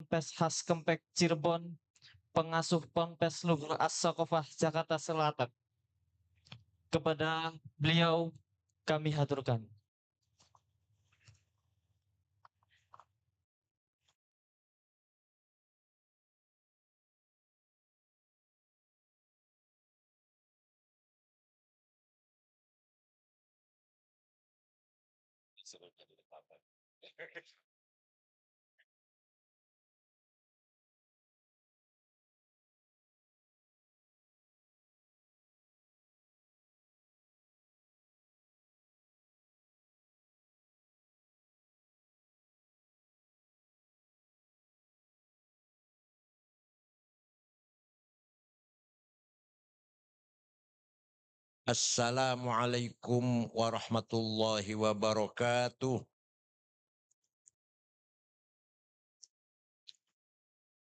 Ponpes Khas Kempek Cirebon, pengasuh Ponpes Luhur As-Saqofah Jakarta Selatan. Kepada beliau kami haturkan. Assalamualaikum warahmatullahi wabarakatuh.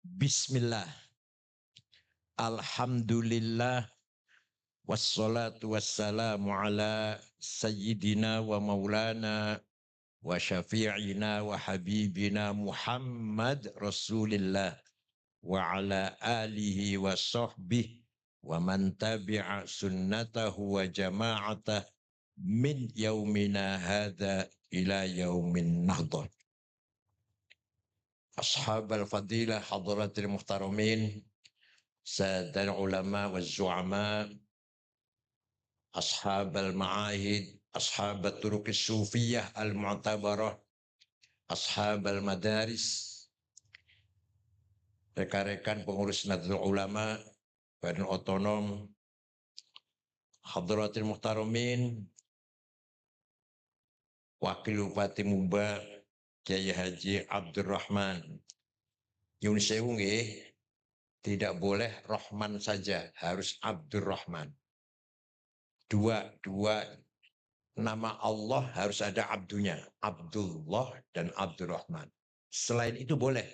Bismillah. Alhamdulillah. Wassalatu wassalamu ala sayyidina wa maulana wa syafi'ina wa habibina Muhammad Rasulillah wa ala alihi wa sahbihi wa man tabi'a sunnatahu wa jama'atah min yaumina hadha ila yaumin nahdah. Ashab al-fadilah hadratil muhtaramin, sadal ulama wa zu'ama, ashab al-ma'ahid, ashab al-turuq sufiyah al-mu'tabarah, ashab al-madaris, rekan-rekan pengurus Nahdlatul Ulama, Badan Otonom, hadratil muhtaramin, Wakil Bupati Muba, Kiai Haji Abdurrahman. Yun sewu nggih, tidak boleh Rahman saja, harus Abdurrahman. Dua nama Allah harus ada abdunya, Abdullah dan Abdurrahman. Selain itu boleh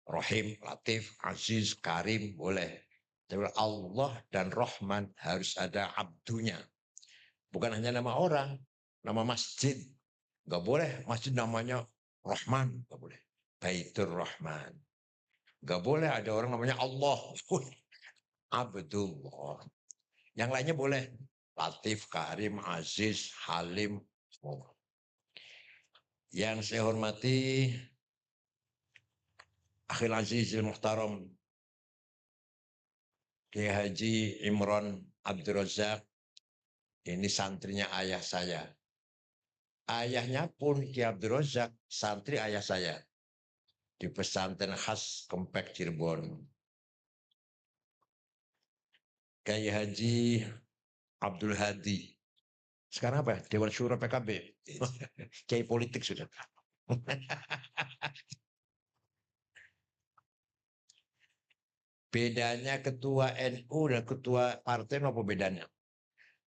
Rahim, Latif, Aziz, Karim boleh. Tapi Allah dan Rahman harus ada abdunya. Bukan hanya nama orang, nama masjid. Nggak boleh masjid namanya Rahman, nggak boleh. Baitur Rahman. Nggak boleh ada orang namanya Allah. Abdullah. Yang lainnya boleh. Latif, Karim, Aziz, Halim. Yang saya hormati Akhil Azizil Muhtaram Kiai Haji Imron Abdul Razak. Ini santrinya ayah saya. Ayahnya pun Kiai Abdul Razak, santri ayah saya. Di pesantren khas Kempek Cirebon. Kiai Haji Abdul Hadi. Sekarang apa? Dewan Syuro PKB. Kiai politik sudah. Bedanya ketua NU dan ketua partai apa bedanya?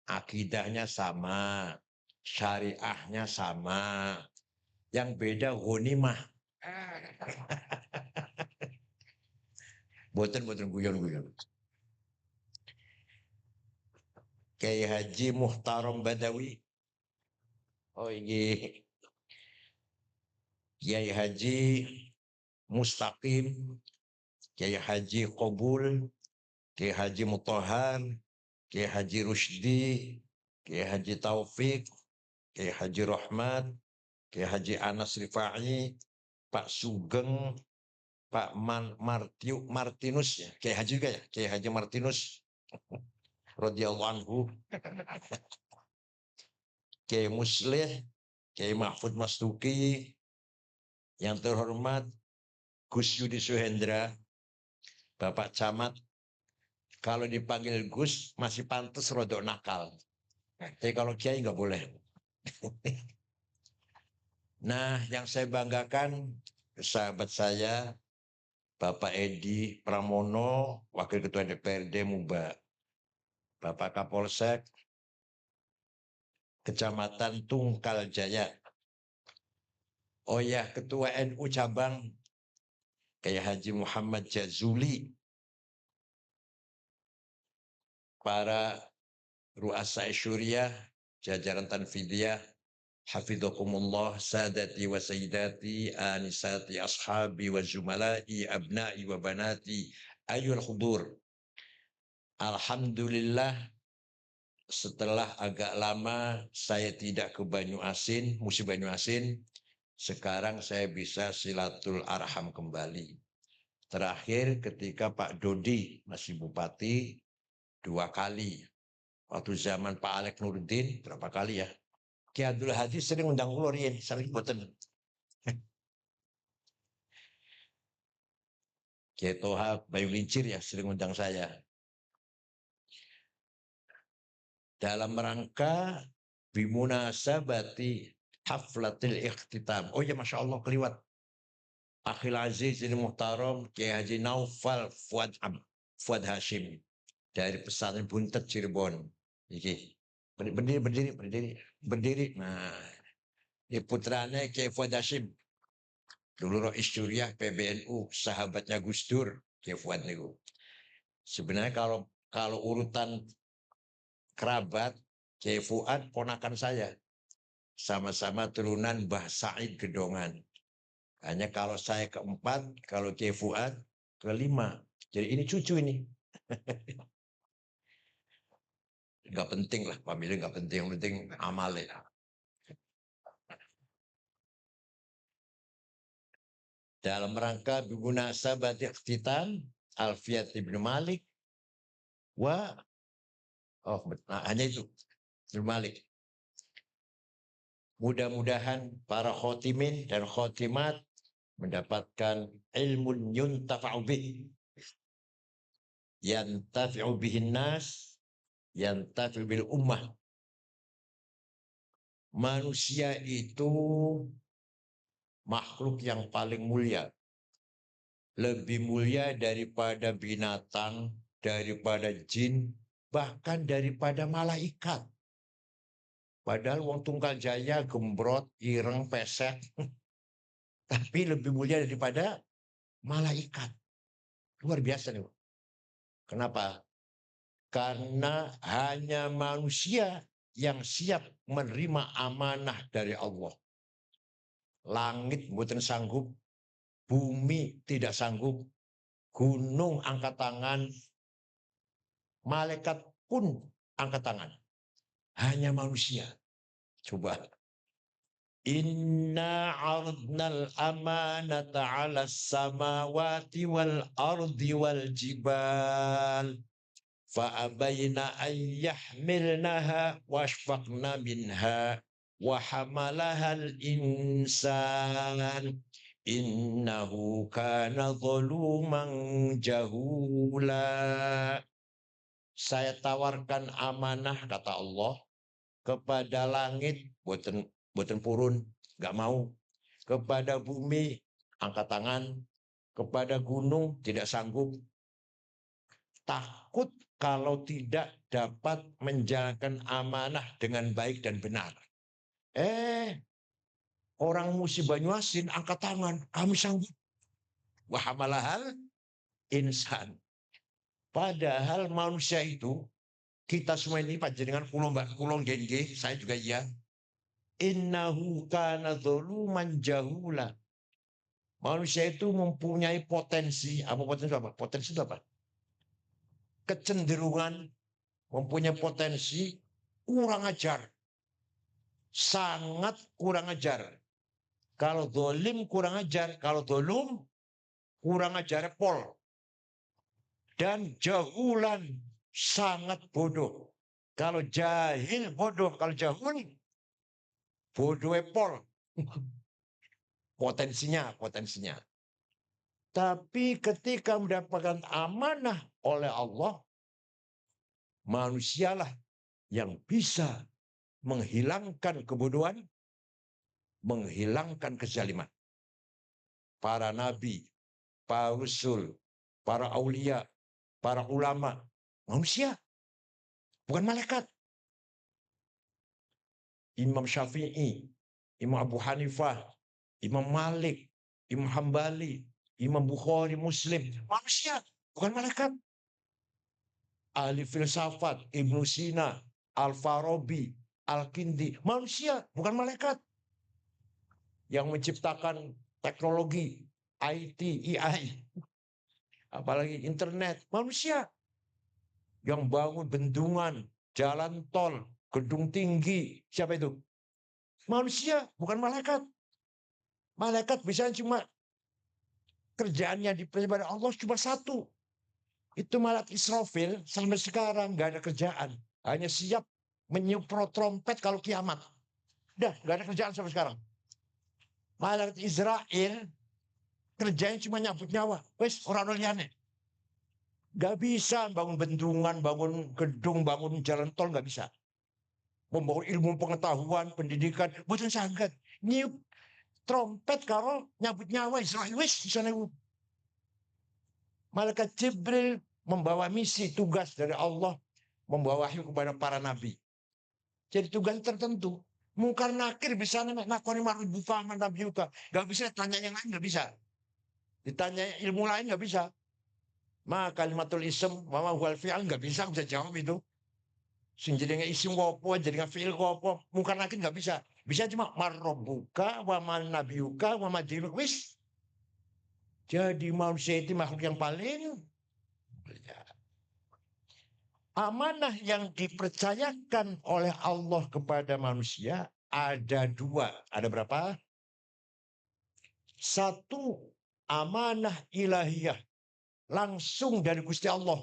Akidahnya sama, syariahnya sama. Yang beda ghanimah. Boten guyon-guyon. Kiai Haji Muhtaram Badawi. Oh ini Kiai Haji Mustaqim, Kiai Haji Qabul, Kiai Haji Mutahar, Kiai Haji Rushdi, Kiai Haji Taufik, Kiai Haji Rahmat, Kiai Haji Anas Rifai, Pak Sugeng, Pak Martinus, ya. Kiai Haji juga ya, Kiai Haji Martinus, radhiyallahu anhu, Kiai Muslih, Kiai Mahfud Mastuki, yang terhormat Gus Yudi Suhendra, Bapak Camat, kalau dipanggil Gus masih pantas rodok nakal. Tapi kalau Kiai nggak boleh. Nah, yang saya banggakan sahabat saya, Bapak Edi Pramono, Wakil Ketua DPRD Muba, Bapak Kapolsek, Kecamatan Tungkal Jaya. Oh ya, Ketua NU Cabang, Kiai Haji Muhammad Jazuli, para Ru'asa Syuriah, jajaran Tanfidiyah, Hafidhakumullah sadati wa sayyidati anisati ashabi wa zumalai abnai wa banati ayyul hudur. Alhamdulillah, setelah agak lama saya tidak ke Banyuasin, musim Banyuasin, sekarang saya bisa silatul arham kembali. Terakhir ketika Pak Dodi masih bupati 2 kali. Waktu zaman Pak Alek Nurdin berapa kali ya? Ki Abdul Hadi sering undang kula riyen, saling boten. Ki Toha Bayu Lincir ya sering undang saya. Dalam rangka bimunasabati haflatil ikhtitam. Oh ya, Masya Allah, keliwat. Akhil Aziz ini muhtaram Kiai Haji Naufal Fuad Hashim dari pesantren Buntet Cirebon. Iki berdiri. Nah, ini putranya Kiai Fuad Hashim. Dulu Rois Syuriah PBNU, sahabatnya Gus Dur, Kiai Fuad niku. Sebenarnya kalau urutan kerabat, Kiai Fuad ponakan saya. Sama-sama turunan Mbah Said Gedongan. Hanya kalau saya keempat, kalau Kiai Fuad kelima. Jadi ini cucu ini. Nggak penting lah, family nggak penting. Yang penting amal ya. Dalam rangka bimunasabati ikhtitam Alfiyat Ibnu Malik hanya itu Ibnu Malik. Mudah-mudahan para khotimin dan khotimat mendapatkan ilmu yuntafa'u bih, yantafi'u bihin nas, yantafi'u bil ummah. Manusia itu makhluk yang paling mulia. Lebih mulia daripada binatang, daripada jin, bahkan daripada malaikat. Padahal wong Tunggal Jaya gembrot, ireng, pesek, tapi lebih mulia daripada malaikat. Luar biasa nih. Kenapa? Karena hanya manusia yang siap menerima amanah dari Allah. Langit mboten sanggup, bumi tidak sanggup, gunung angkat tangan, malaikat pun angkat tangan. Hanya manusia. Coba. Inna ardnal amanata ala samawati wal ardi wal jibal. Fa'abayna an yahmilnaha washfaqna minha wa hamalahal insan innahu kana zaluman jahula. Saya tawarkan amanah, kata Allah, kepada langit, boten purun, nggak mau. Kepada bumi, angkat tangan. Kepada gunung, tidak sanggup. Takut kalau tidak dapat menjalankan amanah dengan baik dan benar. Orang Musi Banyuasin angkat tangan, kami sanggup. Wahamalahal insan. Padahal manusia itu, kita semua ini panjenengan kulong gengge, saya juga iya. Innahu kana zaluman jahula. Manusia itu mempunyai potensi. Potensi itu apa? Kecenderungan, mempunyai potensi kurang ajar. Sangat kurang ajar. Kalau zalim kurang ajar, kalau zalum kurang ajar pol. Dan jahulan sangat bodoh. Kalau jahil bodoh, kalau jahul bodoh pol. Potensinya. Tapi ketika mendapatkan amanah oleh Allah, manusialah yang bisa menghilangkan kebodohan, menghilangkan kezaliman. Para nabi, para rasul, para aulia, para ulama, manusia, bukan malaikat. Imam Syafi'i, Imam Abu Hanifah, Imam Malik, Imam Hambali, Imam Bukhari, Muslim, manusia, bukan malaikat. Ahli filsafat, Ibnu Sina, Al-Farabi, Al-Kindi. Manusia, bukan malaikat. Yang menciptakan teknologi, IT, AI. Apalagi internet. Manusia. Yang bangun bendungan, jalan tol, gedung tinggi. Siapa itu? Manusia, bukan malaikat. Malaikat bisa cuma kerjaannya diperintah Allah cuma satu. Itu malaikat Israfil sampai sekarang nggak ada kerjaan. Hanya siap menyuprot trompet kalau kiamat. Udah, nggak ada kerjaan sampai sekarang. Malaikat Israel kerjanya cuma nyabut nyawa. Wes, orang-orang liane. Nggak bisa bangun bendungan, bangun gedung, bangun jalan tol, nggak bisa. Membawa ilmu pengetahuan, pendidikan, bukan sangat. Niup trompet kalau nyabut nyawa Israel. Wes, di sana. Malaikat Jibril membawa misi tugas dari Allah, membawa wahyu kepada para nabi. Jadi tugas tertentu. Mungkar nakir bisa nakoni marut buka nabi yuka. Gak bisa tanya yang lain, gak bisa. Ditanya ilmu lain gak bisa. Maka kalimatul ism, mama huwal fi'al gak bisa jawab itu. Sing jadinya isim wopo, jadinya fi'il wopo. Mungkar nakir gak bisa. Bisa cuma marrobuka, wa man nabiyuka, wa madinuk. Wis. Jadi manusia itu makhluk yang paling amanah yang dipercayakan oleh Allah kepada manusia ada dua. Ada berapa? Satu, amanah ilahiyah. Langsung dari Gusti Allah.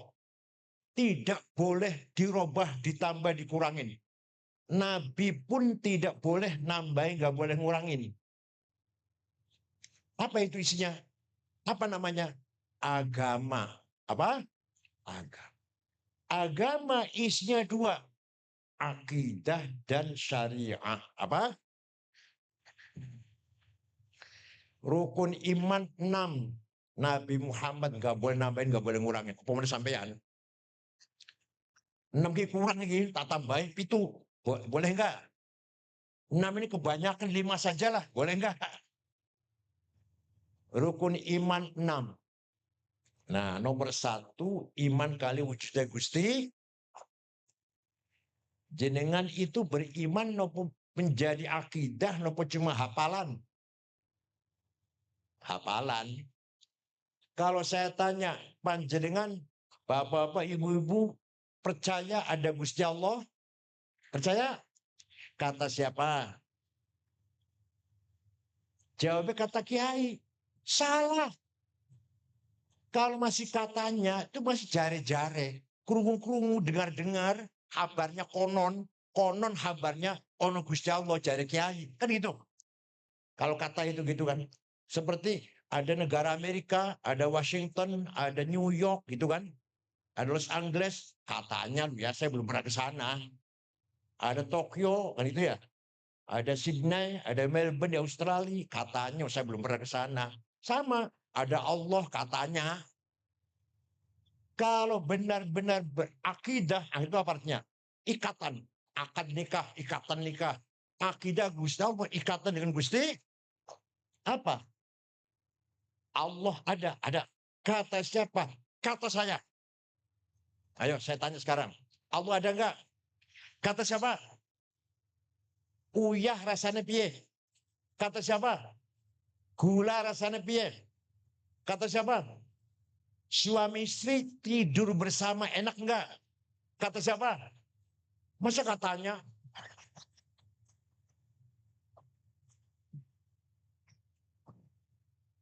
Tidak boleh dirubah, ditambah, dikurangin. Nabi pun tidak boleh nambahin, nggak boleh ngurangin. Apa itu isinya? Apa namanya? Agama. Apa? Agama. Agama isinya dua. Akidah dan syariah. Apa? Rukun iman 6. Nabi Muhammad nggak boleh nambahin, nggak boleh ngurangin. Apa sampean? 6 kurang lagi, tak tambahin itu. Boleh nggak? 6 ini kebanyakan, 5 sajalah. Boleh nggak? Rukun iman 6. Nah, nomor 1, iman kali wujudnya Gusti. Jenengan itu beriman nopo menjadi akidah nopo cuma hafalan. Hafalan. Kalau saya tanya, panjenengan, bapak-bapak, ibu-ibu, percaya ada Gusti Allah? Percaya? Kata siapa? Jawabnya kata Kiai. Salah. Kalau masih katanya, itu masih jare-jare. Kerungu-kerungu, dengar-dengar, kabarnya konon. Konon kabarnya ono Gusti Allah, jare Kiai. Kan gitu. Kalau kata itu gitu kan. Seperti ada negara Amerika, ada Washington, ada New York gitu kan. Ada Los Angeles, katanya ya saya belum pernah ke sana. Ada Tokyo, kan itu ya. Ada Sydney, ada Melbourne di Australia, katanya saya belum pernah ke sana. Sama, ada Allah katanya. Kalau benar-benar berakidah, itu apa artinya? Ikatan, akad nikah, ikatan nikah. Akidah Gusti Allah, ikatan dengan Gusti. Apa? Allah ada. Kata siapa? Kata saya. Ayo saya tanya sekarang. Allah ada enggak? Kata siapa? Uyah rasanya piye? Kata siapa? Gula rasanya piye? Kata siapa? Suami istri tidur bersama enak enggak? Kata siapa? Masa katanya?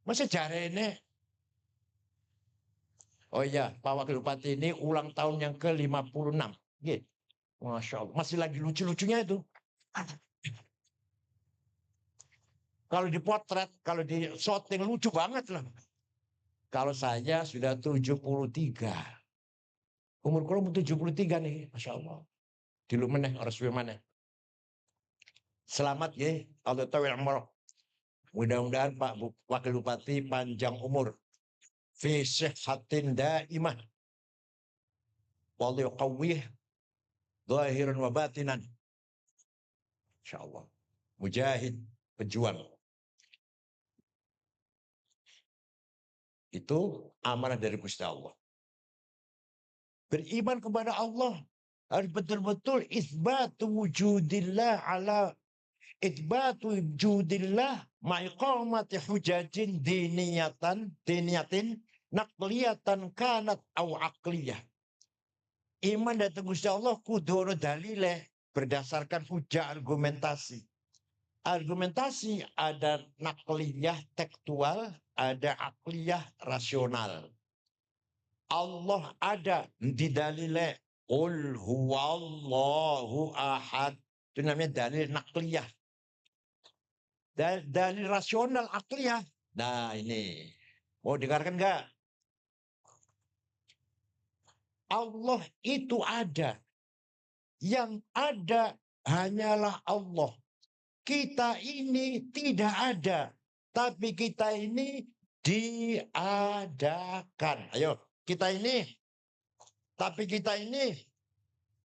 Masa jarene? Oh iya, Pak Wakil Bupati ini ulang tahun yang ke-56. Gitu. Masya Allah. Masih lagi lucu-lucunya itu. Kalau dipotret, kalau di shooting lucu banget lah. Kalau saya sudah 73. Umur kurang 73 nih, Masya Allah. Dulu meneh, harus mana. Selamat ya, Allah tahu yang mudah-mudahan Pak Wakil Bupati panjang umur. Fi sihhatin daimah. Wallahu qawwih. Zahiran wa batinan. Insya Allah. Mujahid, pejuang. Itu amanah dari Gusti Allah. Beriman kepada Allah. Harus betul-betul isbatu wujudillah ala isbatu wujudillah ma'iqamati hujajin diniyatin naqliyatan kanat au aqliyah. Iman dan Gusti Allah kudu dalileh berdasarkan hujah argumentasi. Argumentasi ada nakliyah tekstual, ada akliyah rasional. Allah ada di dalilnya qul huwallahu ahad. Itu namanya dalil nakliyah. Dalil rasional akliyah. Nah ini. Mau dengarkan enggak? Allah itu ada. Yang ada hanyalah Allah. Kita ini tidak ada. Tapi kita ini diadakan. Ayo, kita ini. Tapi kita ini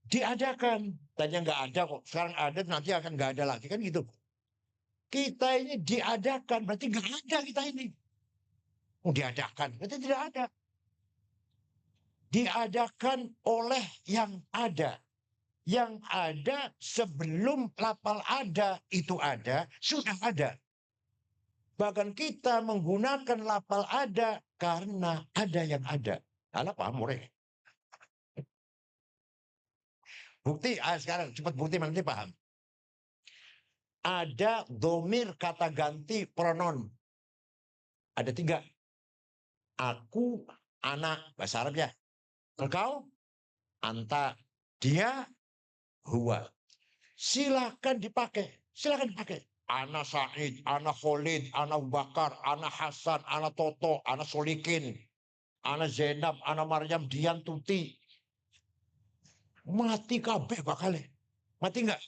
diadakan. Tadinya nggak ada kok. Sekarang ada, nanti akan nggak ada lagi. Kan gitu. Kita ini diadakan. Berarti nggak ada kita ini. Diadakan. Berarti tidak ada. Diadakan oleh yang ada. Yang ada sebelum lapal ada, itu ada, sudah ada. Bahkan kita menggunakan lapal ada karena ada yang ada. Alah paham mulai. Bukti, sekarang cepat bukti nanti paham. Ada domir kata ganti pronoun. Ada 3. Aku, anak, bahasa Arab ya. Engkau, anta, dia, huwa. Silakan dipakai. Silakan dipakai. Ana Said, Ana Khalid, Ana Abu Bakar, Ana Hasan, Ana Toto, Ana Solikin, Ana Zainab, Ana Maryam, Dian Tuti. Mati kabeh bakal. Mati enggak?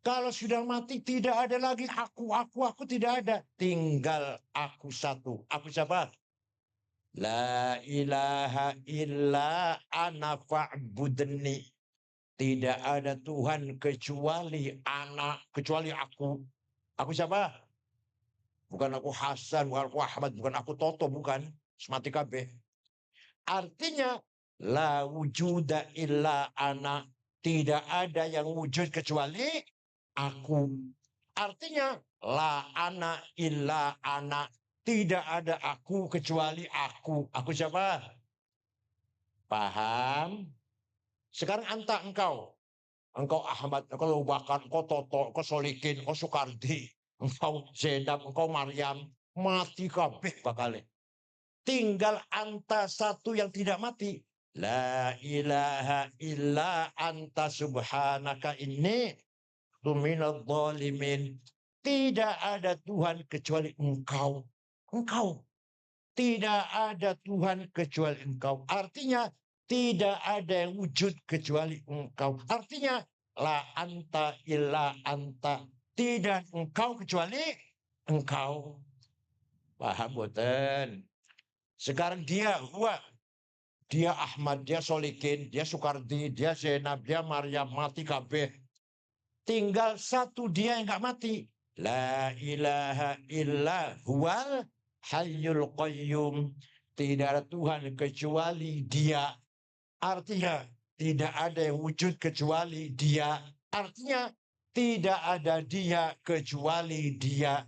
Kalau sudah mati tidak ada lagi aku tidak ada. Tinggal aku satu. Aku siapa? La ilaha illa ana fa'budni. Tidak ada Tuhan kecuali anak, kecuali aku. Aku siapa? Bukan aku Hasan, bukan aku Ahmad, bukan aku Toto, bukan. Semati kabeh. Artinya, la wujuda illa ana. Tidak ada yang wujud kecuali aku. Artinya, la ana illa ana. Tidak ada aku kecuali aku. Aku siapa? Paham? Sekarang anta engkau. Engkau Ahmad, engkau Abu Bakar, engkau Toto, engkau Solikin, engkau Soekardi, engkau Zainab, engkau Maryam. Mati kabeh bakal. Tinggal anta satu yang tidak mati. La ilaha illa anta subhanaka inni tuminal zalimin. Tidak ada Tuhan kecuali engkau. Engkau. Tidak ada Tuhan kecuali engkau. Artinya tidak ada yang wujud kecuali engkau. Artinya la anta illa anta. Tidak engkau kecuali engkau. Paham boten? Sekarang dia huwa. Dia Ahmad, dia Solikin, dia Soekardi, dia Zainab, dia Maryam, mati kabeh. Tinggal satu dia yang nggak mati. La ilaha illa huwal hayyul qayyum. Tidak ada Tuhan kecuali dia. Artinya tidak ada yang wujud kecuali dia. Artinya tidak ada dia kecuali dia.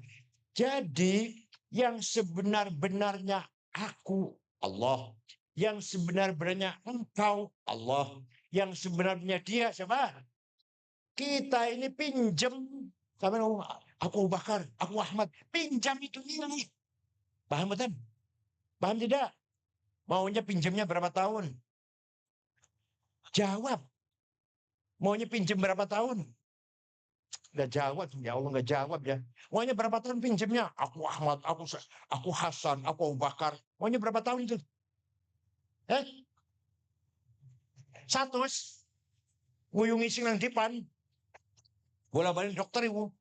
Jadi yang sebenar-benarnya aku, Allah. Yang sebenar-benarnya engkau, Allah. Yang sebenarnya dia siapa? Kita ini pinjam. Sama aku Bakar, aku Ahmad. Pinjam itu nilai. Paham betul? Paham tidak? Maunya pinjamnya berapa tahun? Jawab. Maunya pinjam berapa tahun? Nggak jawab, ya Allah nggak jawab ya. Maunya berapa tahun pinjamnya? Aku Ahmad, aku Hasan, aku Abu Bakar. Maunya berapa tahun itu? 100. Nguyungi sing nang dipan. Bola balik dokter ibu.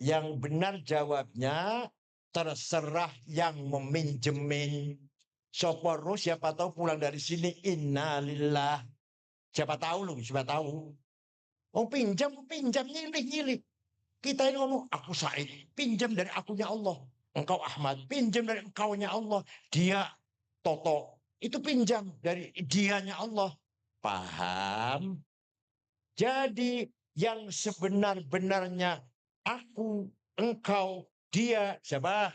Yang benar jawabnya terserah yang meminjemin. Soporo siapa tahu pulang dari sini innalillah. Siapa tahu lu, siapa tahu. Oh pinjam nyilih. Kita ini ngomong aku Said, pinjam dari akunya Allah. Engkau Ahmad, pinjam dari engkaunya Allah. Dia Toto, Itu pinjam dari dianya Allah. Paham? Jadi yang sebenar-benarnya aku, engkau, dia, siapa?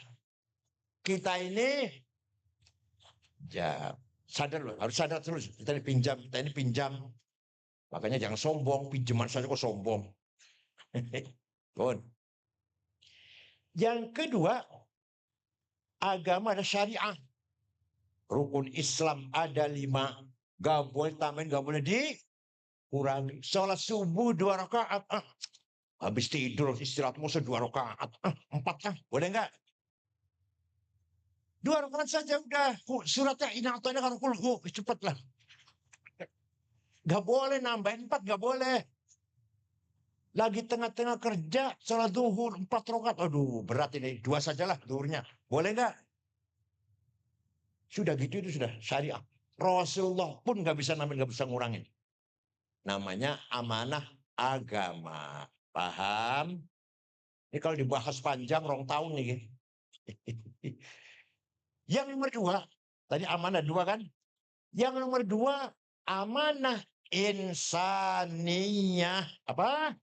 Kita ini, ya sadar loh, harus sadar terus. Kita ini pinjam. Makanya jangan sombong, pinjaman saja kok sombong. Bon. Yang kedua, agama ada syariah. Rukun Islam ada 5. Gak boleh tambahin, gak boleh dikurangi. Sholat subuh 2 rakaat. Habis tidur istirahat musuh 2 rakaat. 4 boleh enggak? 2 rakaat saja udah. Suratnya ina'atayna kalau kulhu. Cepatlah. Gak boleh nambahin 4, gak boleh. Lagi tengah-tengah kerja, sholat duhur 4 rakaat. Aduh, berat ini. 2 sajalah duhurnya. Boleh enggak? Sudah gitu itu sudah syariah. Rasulullah pun nggak bisa nambahin, nggak bisa ngurangin. Namanya amanah agama. Paham? Ini kalau dibahas panjang, rong tahun nih. Yang nomor 2, tadi amanah 2 kan? Yang nomor 2, amanah insaniyah. Apa?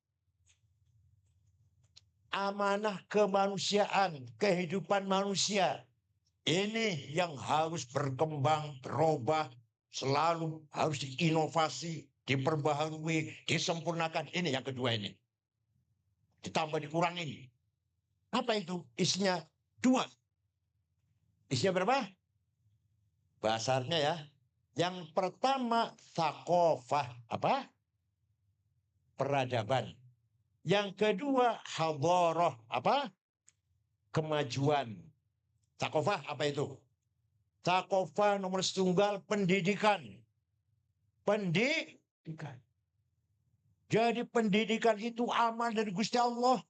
Amanah kemanusiaan, kehidupan manusia. Ini yang harus berkembang, berubah, selalu harus diinovasi, diperbaharui, disempurnakan. Ini yang kedua ini. Ditambah dikurangi. Apa itu? Isinya 2. Isinya berapa? Bahasanya ya. Yang pertama, thaqafah. Apa? Peradaban. Yang kedua, hadharah. Apa? Kemajuan. Thaqafah apa itu? Thaqafah nomor tunggal pendidikan. Pendidikan. Jadi pendidikan itu amal dari Gusti Allah.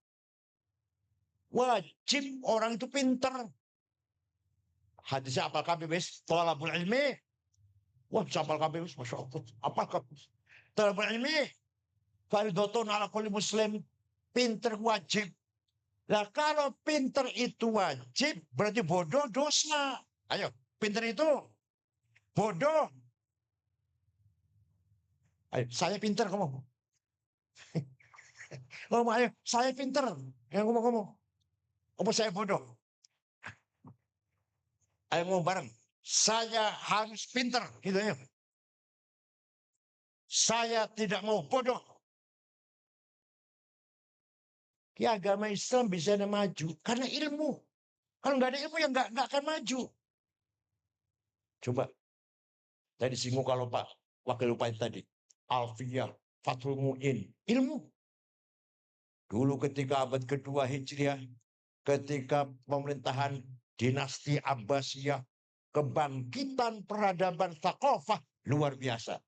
Wajib orang itu pintar. Hadisnya apal kabeh wis, thalabul ilmi. Wah, apal kabeh wis, Masya Allah. Apal kabeh. Thalabul ilmi fardhatun ala kulli muslim. Pintar wajib. Nah, kalau pintar itu wajib, berarti bodoh dosa. Ayo, pintar itu bodoh. Ayo, saya pintar kamu. Ngomong, ayo, saya pintar. Yang ngomong-ngomong. Apa saya bodoh? Ayo ngomong bareng. Saya harus pintar. Gitu ya. Saya tidak mau bodoh. Ya, agama Islam bisa maju karena ilmu. Kalau nggak ada ilmu ya nggak akan maju. Coba. Tadi singgung kalau Pak Wakil Bupati tadi. Alfiyah, Fathul Mu'in. Ilmu. Dulu ketika abad kedua Hijriah, ketika pemerintahan dinasti Abbasiyah, kebangkitan peradaban thaqafah luar biasa.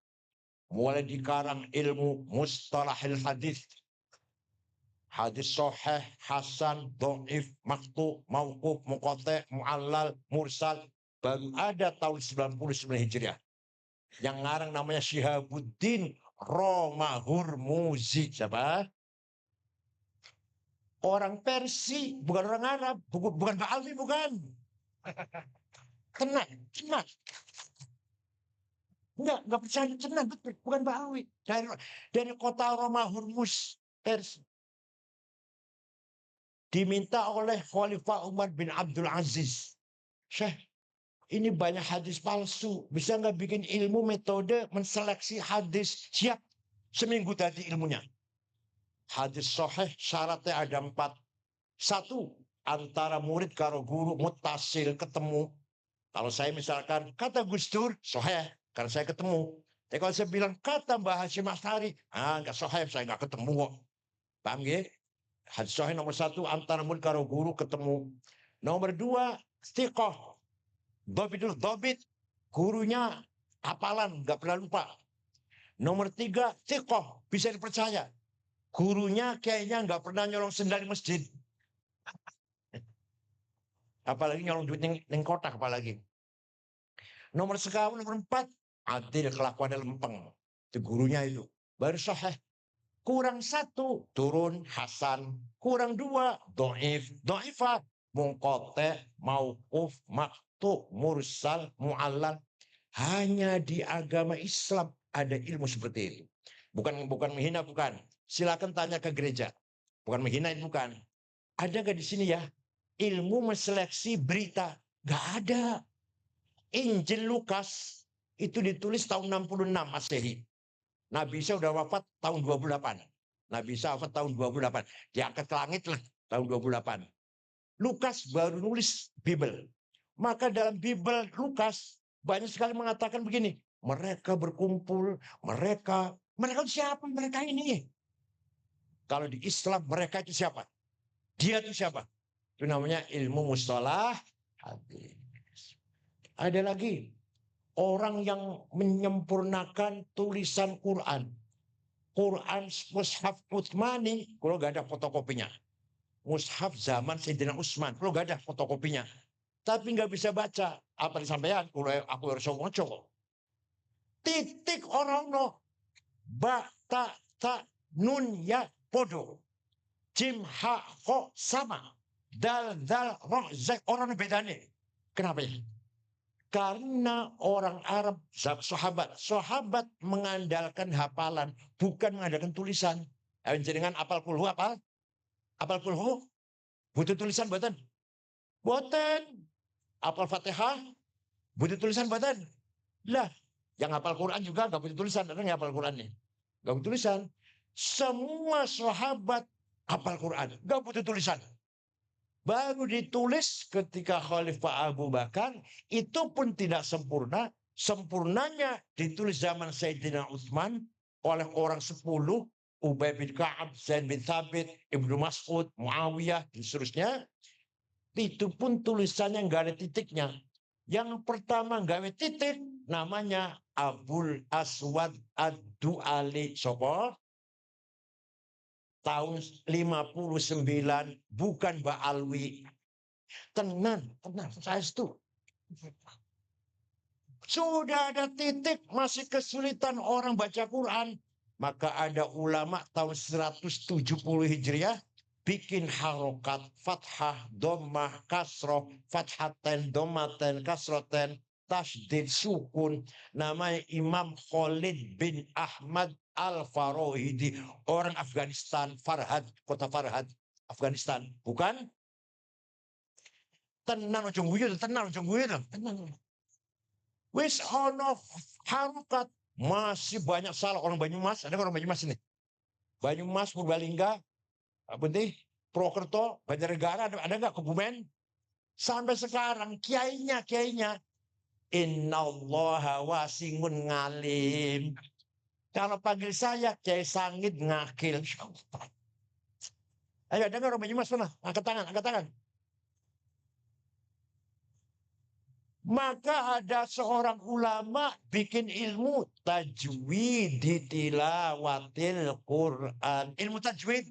Mulai dikarang ilmu mustalahil hadis. Hadis sahih, hasan, dhaif, maqtu, mauquf, muqatta', mu'allal, mursal baru ada tahun 99 Hijriah. Yang ngarang namanya Syihabuddin Romahurmuzi. Siapa? Orang Persia, bukan orang Arab, bukan Ba'alwi, bukan. Tenang, tenang. Enggak percaya, tenang, betul, bukan Ba'alwi. Dari kota Romahurmuz, Persia. Diminta oleh Khalifah Umar bin Abdul Aziz. Syekh, ini banyak hadis palsu. Bisa nggak bikin ilmu metode menseleksi hadis? Siap. Seminggu tadi ilmunya. Hadis sahih syaratnya ada 4. 1, antara murid karo guru mutasil ketemu. Kalau saya misalkan kata Gus Dur sahih karena saya ketemu. Tapi kalau saya bilang kata Mbah Hasyim Asy'ari, nggak sahih, saya nggak ketemu. Paham ya? Hadis sahih nomor 1, antara murid karo guru ketemu. Nomor 2, thiqah. Dobit. Gurunya hafalan, nggak pernah lupa. Nomor 3, thiqah, bisa dipercaya. Gurunya kayaknya nggak pernah nyolong sendal di masjid. Apalagi nyolong duit ning kotak apalagi. Nomor 4, adil, kelakuannya lempeng. Itu gurunya itu. Baru sahih. Kurang 1, turun hasan. Kurang 2, dhaif, dhaifah, munqati', mauquf, maqtu', mursal, mu'allal. Hanya di agama Islam ada ilmu seperti itu. Bukan menghina, bukan. Silakan tanya ke gereja. Bukan menghina, itu bukan. Ada nggak di sini ya ilmu menseleksi berita? Nggak ada. Injil Lukas itu ditulis tahun 66 Masehi. Nabi Isa udah wafat tahun 28. Nabi Isa wafat tahun 28. Diangkat ke langit lah tahun 28. Lukas baru nulis Bible. Maka dalam Bible Lukas banyak sekali mengatakan begini. Mereka berkumpul, mereka itu siapa mereka ini? Kalau di Islam mereka itu siapa? Dia itu siapa? Itu namanya ilmu mustalah hadis. Ada lagi orang yang menyempurnakan tulisan Quran. Quran Mushaf Utsmani, kalau nggak ada fotokopinya. Mushaf zaman Sayyidina Utsman, kalau nggak ada fotokopinya. Tapi nggak bisa baca. Apa disampaikan? Kalau aku harus ngomong titik orang no. Ba, ta, nun, ya, podo. Jim, ha, ho, sama. Dal, roh, zek, orang bedanya. Kenapa ya? Karena orang Arab, sahabat mengandalkan hafalan, bukan mengandalkan tulisan. Dengan apal kulhu, apal kulhu, butuh tulisan buatan. Buatan. Apal Fatihah, butuh tulisan buatan. Lah, yang hafal Quran juga nggak butuh tulisan, ada nggak hafal Quran nih? Nggak butuh tulisan. Semua sahabat hafal Quran, nggak butuh tulisan. Baru ditulis ketika Khalifah Abu Bakar, itu pun tidak sempurna. Sempurnanya ditulis zaman Sayyidina Utsman oleh orang 10, Ubay bin Ka'ab, Zaid bin Thabit, Ibnu Mas'ud, Muawiyah, dan seterusnya. Itu pun tulisannya nggak ada titiknya. Yang pertama nggak ada titik, namanya Abul Aswad Ad-Du'ali Sopo. Tahun 59, bukan Mbak Alwi. Tenang, saya itu. Sudah ada titik, masih kesulitan orang baca Quran. Maka ada ulama tahun 170 Hijriah bikin harokat, fathah, dhammah, kasroh, fathaten, dhammaten, kasroten, tasdid, sukun. Namanya Imam Khalid bin Ahmad Al-Farohidi. Orang Afghanistan, Farhad, kota Farhad, Afghanistan. Bukan? Tenang, ujung guyu, tenang, ujung guyu, tenang. Wis ono harokat. Masih banyak salah orang Banyumas. Ada orang Banyumas ini? Banyumas, Purbalingga, apa nih? Prokerto, Banjarnegara, ada nggak Kebumen? Sampai sekarang kiainya Innallaha wasimun ngalim. Kalau panggil saya Kiai Sangit ngakil. Ayo dengar orang Banyumas mana? Angkat tangan. Maka ada seorang ulama bikin ilmu tajwid di tilawatil Quran. Ilmu tajwid.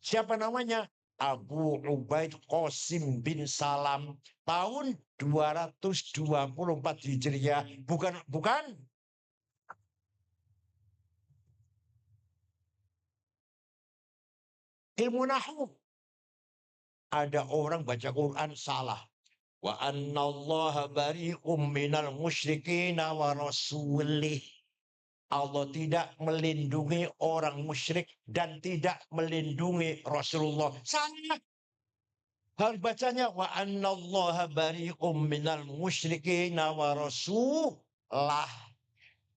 Siapa namanya? Abu Ubaid Qasim bin Salam. Tahun 224 Hijriah. Bukan. Ilmu nahwu. Ada orang baca Quran salah. Wa annallaha bari'um minal musyrikina wa rasulih. Allah tidak melindungi orang musyrik dan tidak melindungi Rasulullah. Salah. Harus bacanya wa annallaha bari'um minal musyrikina wa rasulullah.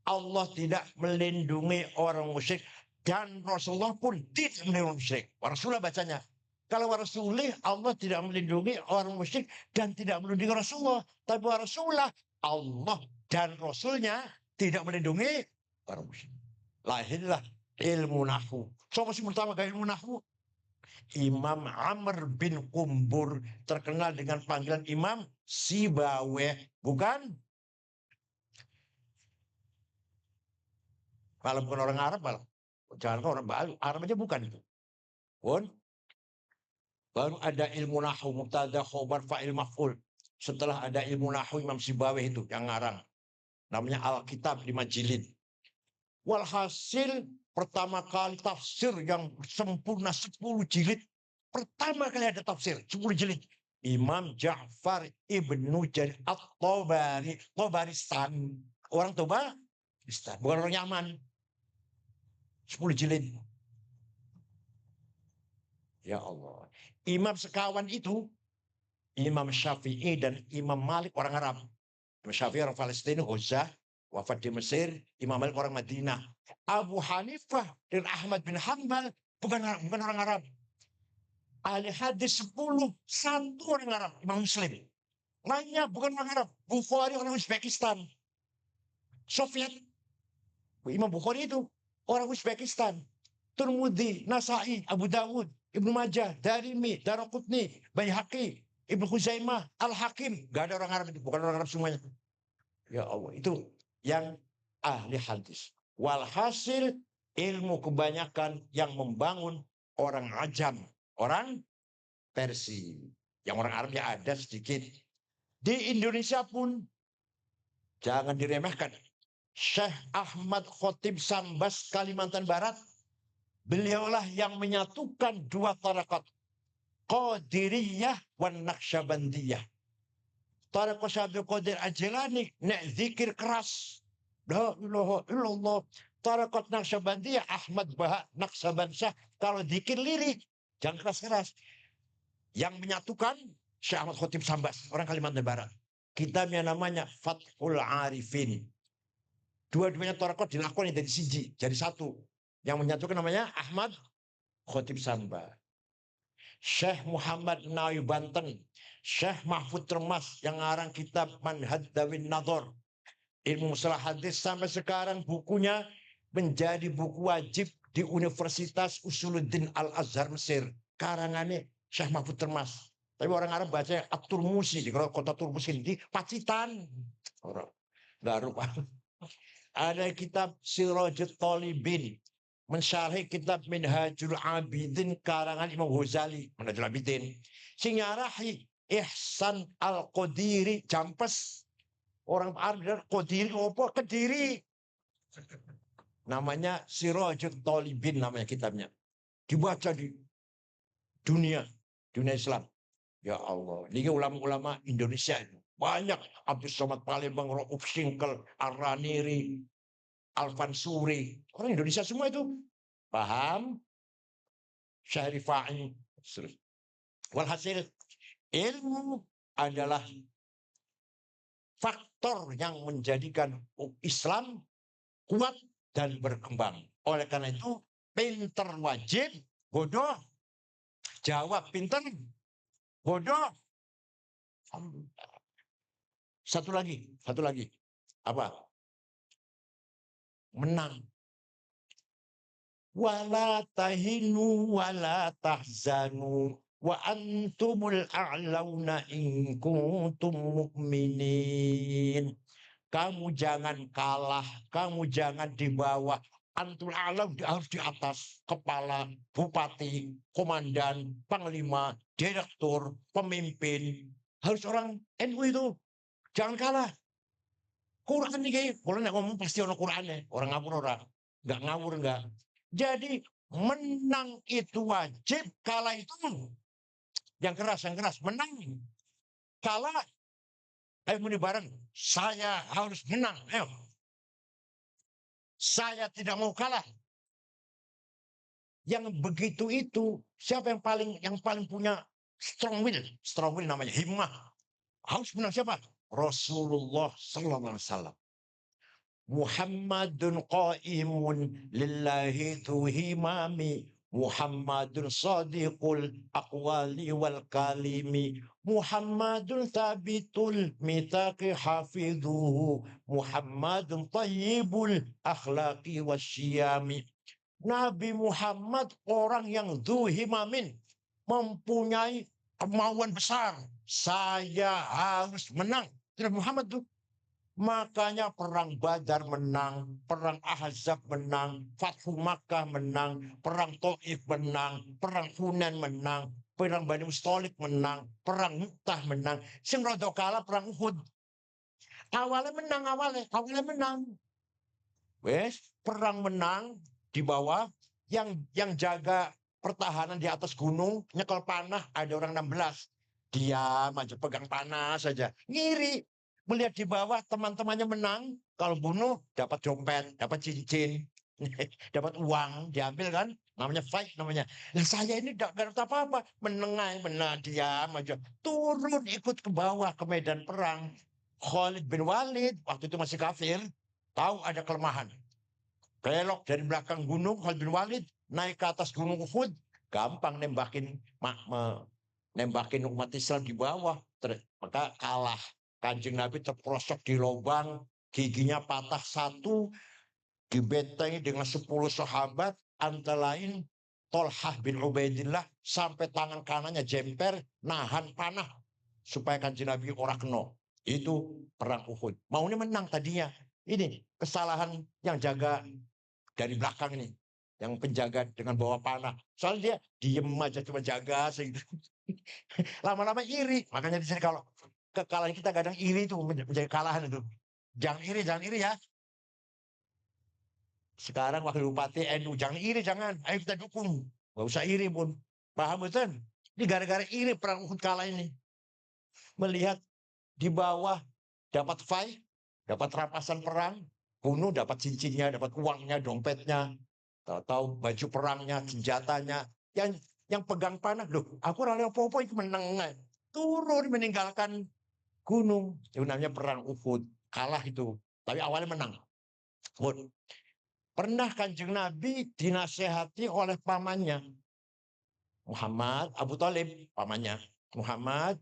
Allah tidak melindungi orang musyrik dan Rasulullah pun tidak melindungi orang musyrik. Rasulullah bacanya. Kalau Rasulullah Allah tidak melindungi orang musyrik dan tidak melindungi Rasulullah. Tapi Rasulullah Allah dan Rasulnya tidak melindungi orang musyrik. Lahirlah ilmu nahwu. Siapa sih pertama kali ilmu nahwu? Imam Amr bin Kumbur, terkenal dengan panggilan Imam Sibaweh. Bukan? Kalau bukan orang Arab, jangan orang Arab aja bukan itu. Pun baru ada ilmu nahwu, mubtada, khobar, fa'il, maf'ul. Setelah ada ilmu nahwu Imam Sibaweh itu yang ngarang. Namanya Alkitab 5 jilid. Walhasil pertama kali tafsir yang sempurna 10 jilid. Pertama kali ada tafsir 10 jilid. Imam Ja'far ibnu Jarir at-Tabari, Tabaristan. Orang Tabaristan, bukan orang Yaman. 10 jilid. Ya Allah. Imam sekawan itu, Imam Syafi'i dan Imam Malik orang Arab. Imam Syafi'i orang Palestina, Huzah, wafat di Mesir. Imam Malik orang Madinah. Abu Hanifah dan Ahmad bin Hanbal bukan orang Arab. Ahli hadis 10, satu orang Arab, Imam Muslim. Lainnya bukan orang Arab. Bukhari orang Uzbekistan. Soviet. Imam Bukhari itu orang Uzbekistan. Tirmidzi, Nasai, Abu Dawud, Ibnu Majah, Darimi, Daraqutni, Baihaqi, Ibnu Khuzaimah, Al-Hakim. Gak ada orang Arab itu, bukan orang Arab semuanya. Ya Allah, itu yang ahli hadis. Walhasil ilmu kebanyakan yang membangun orang Ajam, orang Persia. Yang orang Arabnya ada sedikit. Di Indonesia pun jangan diremehkan. Syekh Ahmad Khotib Sambas Kalimantan Barat, beliaulah yang menyatukan dua tarekat, Qadiriyah wan Naqsyabandiyah. Tarekat Syekh Abdul Qadir Al-Jilani nek zikir keras, la ilaha illallah. Tarekat Naqsyabandiyah Ahmad Bahak Naqsyabansyah, kalau zikir lirik jangan keras-keras. Yang menyatukan Syekh Ahmad Khotib Sambas, orang Kalimantan Barat. Kitabnya namanya Fathul Arifin. Dua-duanya tarekat dilakukan dari siji, jadi satu. Yang menyatukan namanya Ahmad Khotib Sambas. Syekh Muhammad Nawawi Banten, Syekh Mahfud Termas yang ngarang kitab Manhaj Dawin Nadhor, ilmu mustalah hadis, sampai sekarang bukunya menjadi buku wajib di Universitas Usuluddin Al-Azhar Mesir. Karangannya Syekh Mahfud Termas. Tapi orang Arab baca At-Turmusi di kota Turmusi di Pacitan. Orang Garut. Ada kitab Sirajut Talibin, mensyarhi kitab Minhajul Abidin karangan Imam Ghazali, Minhajul Abidin. Sing nyarahi Ihsan Al-Qadiri, Jampes. Orang Arab Qadiri opo Kediri. Namanya Sirajut Talibin namanya kitabnya. Dibaca di dunia Islam. Ya Allah, ini ulama-ulama Indonesia itu banyak. Abdul Somad Palembang, Rauf Singkel, Ar-Raniri, Al-Fansuri. Orang Indonesia semua itu. Paham? Syarifai. Walhasil, ilmu adalah faktor yang menjadikan Islam kuat dan berkembang. Oleh karena itu, pinter wajib, bodoh. Jawab pinter, bodoh. Satu lagi. Apa? Menang. Wala tahinu wala tahzanu wa antumul a'launa in kuntum mu'minin. Kamu jangan kalah, kamu jangan di bawah. Antul a'lam harus di atas. Kepala, bupati, komandan, panglima, direktur, pemimpin. Harus orang NU itu. Jangan kalah. Quran nih, kalau nggak ngomong pasti orang Qurannya. Orang ngawur orang. Nggak ngawur nggak. Jadi menang itu wajib, kalah itu yang keras. Menang. Kalah, ayo muni bareng. Saya harus menang. Ayo. Saya tidak mau kalah. Yang begitu itu, siapa yang paling punya strong will? Strong will namanya himmah. Harus menang siapa? Rasulullah sallallahu alaihi wasallam. Muhammadun qaimun lillahi tu himami. Muhammadun sadiqul aqwali wal kalimi. Muhammadun thabitul mithaqi hafidhuhu. Muhammadun tayyibul akhlaqi wasyiyami. Nabi Muhammad orang yang dhu himamin, mempunyai kemauan besar. Saya harus menang. Nabi Muhammad tuh. Makanya perang Badar menang, perang Ahzab menang, Fathu Makkah menang, perang Taif menang, perang Hunain menang, perang Bani Mustalik menang, perang Mu'tah menang. Sing rada kalah perang Uhud. Awalnya menang. Wes, perang menang di bawah, yang jaga pertahanan di atas gunung, nyekel panah ada orang 16. diam aja, pegang panah saja. Ngiri. Melihat di bawah teman-temannya menang, kalau bunuh dapat dompet, dapat cincin, dapat uang, diambil kan? Namanya fight namanya. Nah, saya ini tidak dapat apa-apa, menang, diam aja. Turun ikut ke bawah ke medan perang. Khalid bin Walid waktu itu masih kafir, tahu ada kelemahan. Belok dari belakang gunung Khalid bin Walid, naik ke atas gunung Uhud, gampang nembakin umat Islam di bawah. Maka kalah. Kanjeng Nabi terprosok di lubang, giginya patah satu, dibentengi dengan 10 sahabat, antara lain Tolhah bin Ubaidillah, sampai tangan kanannya jemper, nahan panah supaya kanjeng Nabi ora kena. Itu perang Uhud. Maunya menang tadinya. Ini kesalahan yang jaga dari belakang ini, yang penjaga dengan bawa panah. Soalnya dia diem aja cuma jaga segitu. Lama-lama iri. Makanya di sini kalau kekalahan kita kadang iri itu menjadi kekalahan itu. Jangan iri ya. Sekarang wakil bupati NU, jangan iri, jangan. Ayo kita dukung. Gak usah iri pun. Paham betul? Ini gara-gara iri perang Uhud kalah ini. Melihat di bawah dapat fight, dapat rampasan perang, bunuh dapat cincinnya, dapat uangnya, dompetnya, tahu baju perangnya, senjatanya. Yang pegang panah, loh, aku rela apa-apa itu menang. Turun meninggalkan gunung. Itu namanya perang Uhud. Kalah itu. Tapi awalnya menang. Uhud. Pernah kanjeng Nabi dinasehati oleh pamannya. Muhammad, Abu Talib, pamannya. Muhammad,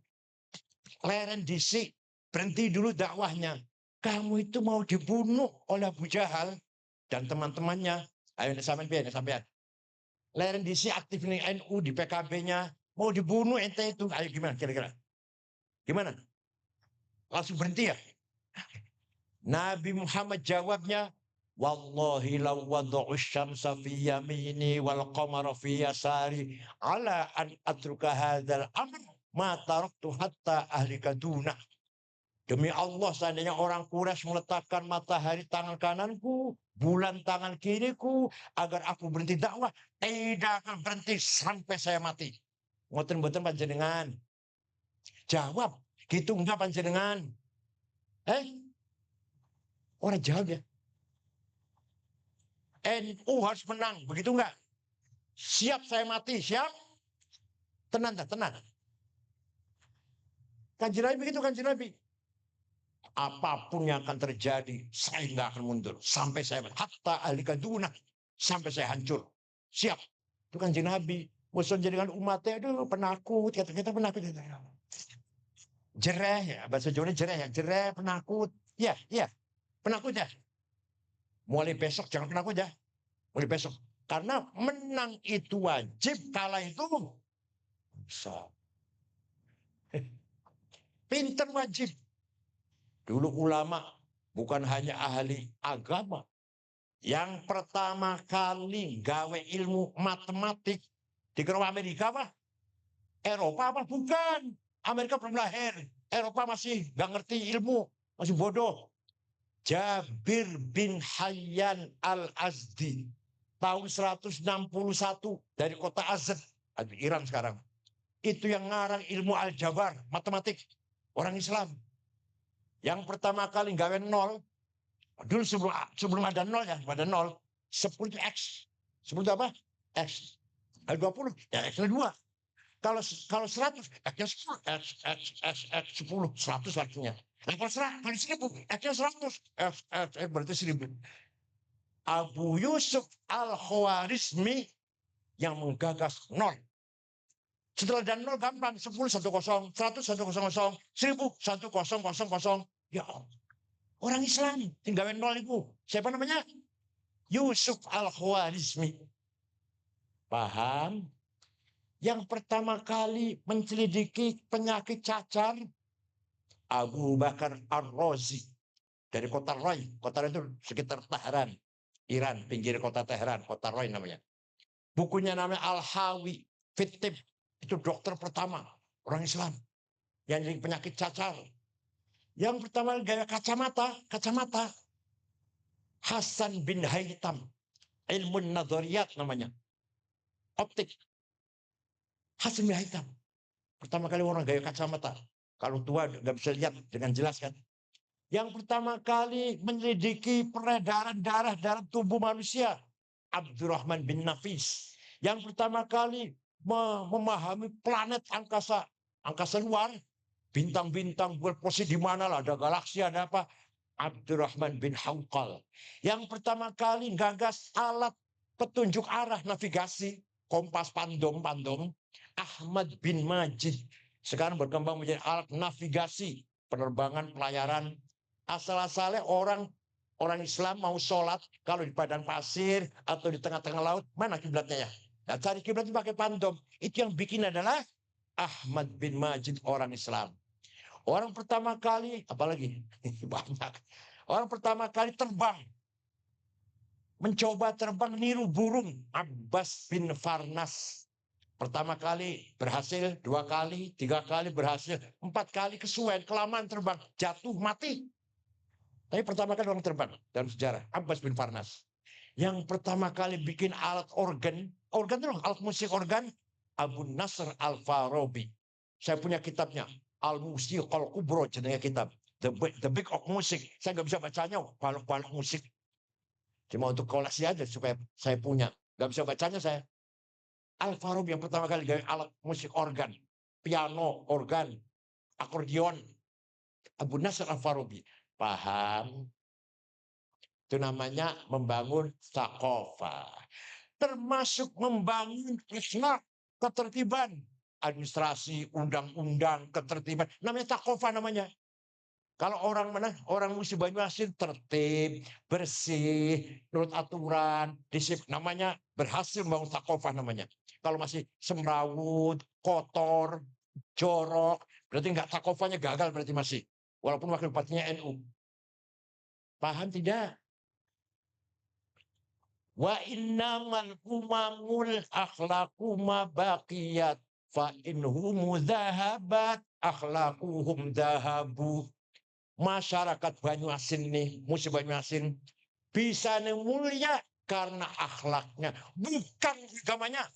leren disi, berhenti dulu dakwahnya. Kamu itu mau dibunuh oleh Abu Jahal dan teman-temannya. Ayo sampean. Leren disi aktif di NU, di PKB-nya. Mau dibunuh ente itu. Ayo gimana kira-kira? Gimana? Langsung berhenti ya? Nabi Muhammad jawabnya, wallahi law wada'u syamsa fi yamini wal qamara fi yasari ala an atruka hadzal amr ma taraktu hatta ahlika dunah. Demi Allah, seandainya orang Quraisy meletakkan matahari tangan kananku, bulan tangan kiriku, agar aku berhenti dakwah, tidak akan berhenti sampai saya mati. Ngoten-ngoten panjenengan. Jawab, gitu enggak panjenengan? Orang jawab ya. NU harus menang, begitu enggak? Siap saya mati, siap? Tenang. Kanjeng Nabi begitu, kanjeng Nabi. Apapun yang akan terjadi, saya nggak akan mundur. Sampai saya, hatta alika dunah, sampai saya hancur. Siap. Itu kanjeng Nabi. Musuh jadikan umatnya, aduh penakut, kata-kata penakut. Jereh ya, bahasa Jawa jereh ya, jereh, penakut. Iya, penakut ya. Mulai besok jangan penakut ya. Mulai besok. Karena menang itu wajib, kalah itu bisa. Pinter wajib. Dulu ulama bukan hanya ahli agama. Yang pertama kali gawe ilmu matematik di Amerika apa? Eropa apa? Bukan. Amerika belum lahir. Eropa masih nggak ngerti ilmu. Masih bodoh. Jabir bin Hayyan al-Azdi. Tahun 161 dari kota Azad. Iran sekarang. Itu yang ngarang ilmu aljabar, matematik. Orang Islam. Yang pertama kali gawe nol, dulu sebelum ada nol ya, ada nol, 10 itu X. 10 itu apa? X. Kalau 20, ya X 2. Kalau 100, X-nya 10, X 10, 100 artinya. Nah, kalau 1000, X-nya 100, X berarti 1000. Abu Yusuf Al-Khawarizmi yang menggagas nol. Setelah dan nol gampang, 10, 10, 100, 100, 1000, 1000. Ya orang Islam tinggal nol itu. Siapa namanya? Yusuf Al-Khawarizmi. Paham? Yang pertama kali mencelidiki penyakit cacar, Abu Bakar Ar-Razi dari kota Roy. Kota Roy itu sekitar Tehran, Iran, pinggir kota Tehran, kota Roy namanya. Bukunya namanya Al-Hawi Fitib. Itu dokter pertama orang Islam yang jadi penyakit cacar. Yang pertama gaya kacamata. Hasan bin Haytham, ilmu nadhariyat namanya. Optik. Hasan bin Haytham. Pertama kali orang gaya kacamata. Kalau tua nggak bisa lihat dengan jelas kan. Yang pertama kali menyelidiki peredaran darah dalam tubuh manusia, Abdurrahman bin Nafis. Yang pertama kali memahami planet angkasa luar, bintang-bintang berposisi di mana lah, ada galaksi, ada apa, Abdurrahman bin Hawqal. Yang pertama kali gagas alat petunjuk arah navigasi, kompas pandom, Ahmad bin Majid. Sekarang berkembang menjadi alat navigasi, penerbangan, pelayaran. Asal-asalnya orang Islam mau sholat, kalau di padang pasir atau di tengah-tengah laut, mana kiblatnya ya? Nah, cari kiblat pakai pandom. Itu yang bikin adalah Ahmad bin Majid, orang Islam. Orang pertama kali, apalagi banyak. Orang pertama kali terbang, mencoba terbang niru burung, Abbas bin Farnas. Pertama kali berhasil, 2 kali, 3 kali berhasil, 4 kali kesuwen, kelamaan terbang, jatuh, mati. Tapi pertama kali orang terbang dalam sejarah, Abbas bin Farnas. Yang pertama kali bikin alat organ itu alat musik organ, Abu Nasr Al-Farabi. Saya punya kitabnya, Al-Musiqal Kubro, jenenge kitab. The Big of Music. Saya nggak bisa bacanya, balok-balok musik. Cuma untuk koleksi aja supaya saya punya. Nggak bisa bacanya saya. Al-Farabi yang pertama kali gaya alat musik organ. Piano, organ, akordeon. Abu Nasr Al-Farabi. Paham? Itu namanya membangun sakofa. Termasuk membangun akhlak, ketertiban. Administrasi, undang-undang, ketertiban. Namanya sakofa namanya. Kalau orang musim Banyuasin tertib, bersih, menurut aturan, disiplin, namanya berhasil membangun sakofa namanya. Kalau masih semrawut, kotor, jorok, berarti nggak sakofanya gagal berarti masih. Walaupun wakil bupatinya NU. Paham tidak? Wa innamal umamul akhlaqu ma baqiyat fa inhum dhahabat akhlaquhum dhahabu. Masyarakat Banyuasin nih, musim Banyuasin bisa mulia karena akhlaknya, bukan agamanya.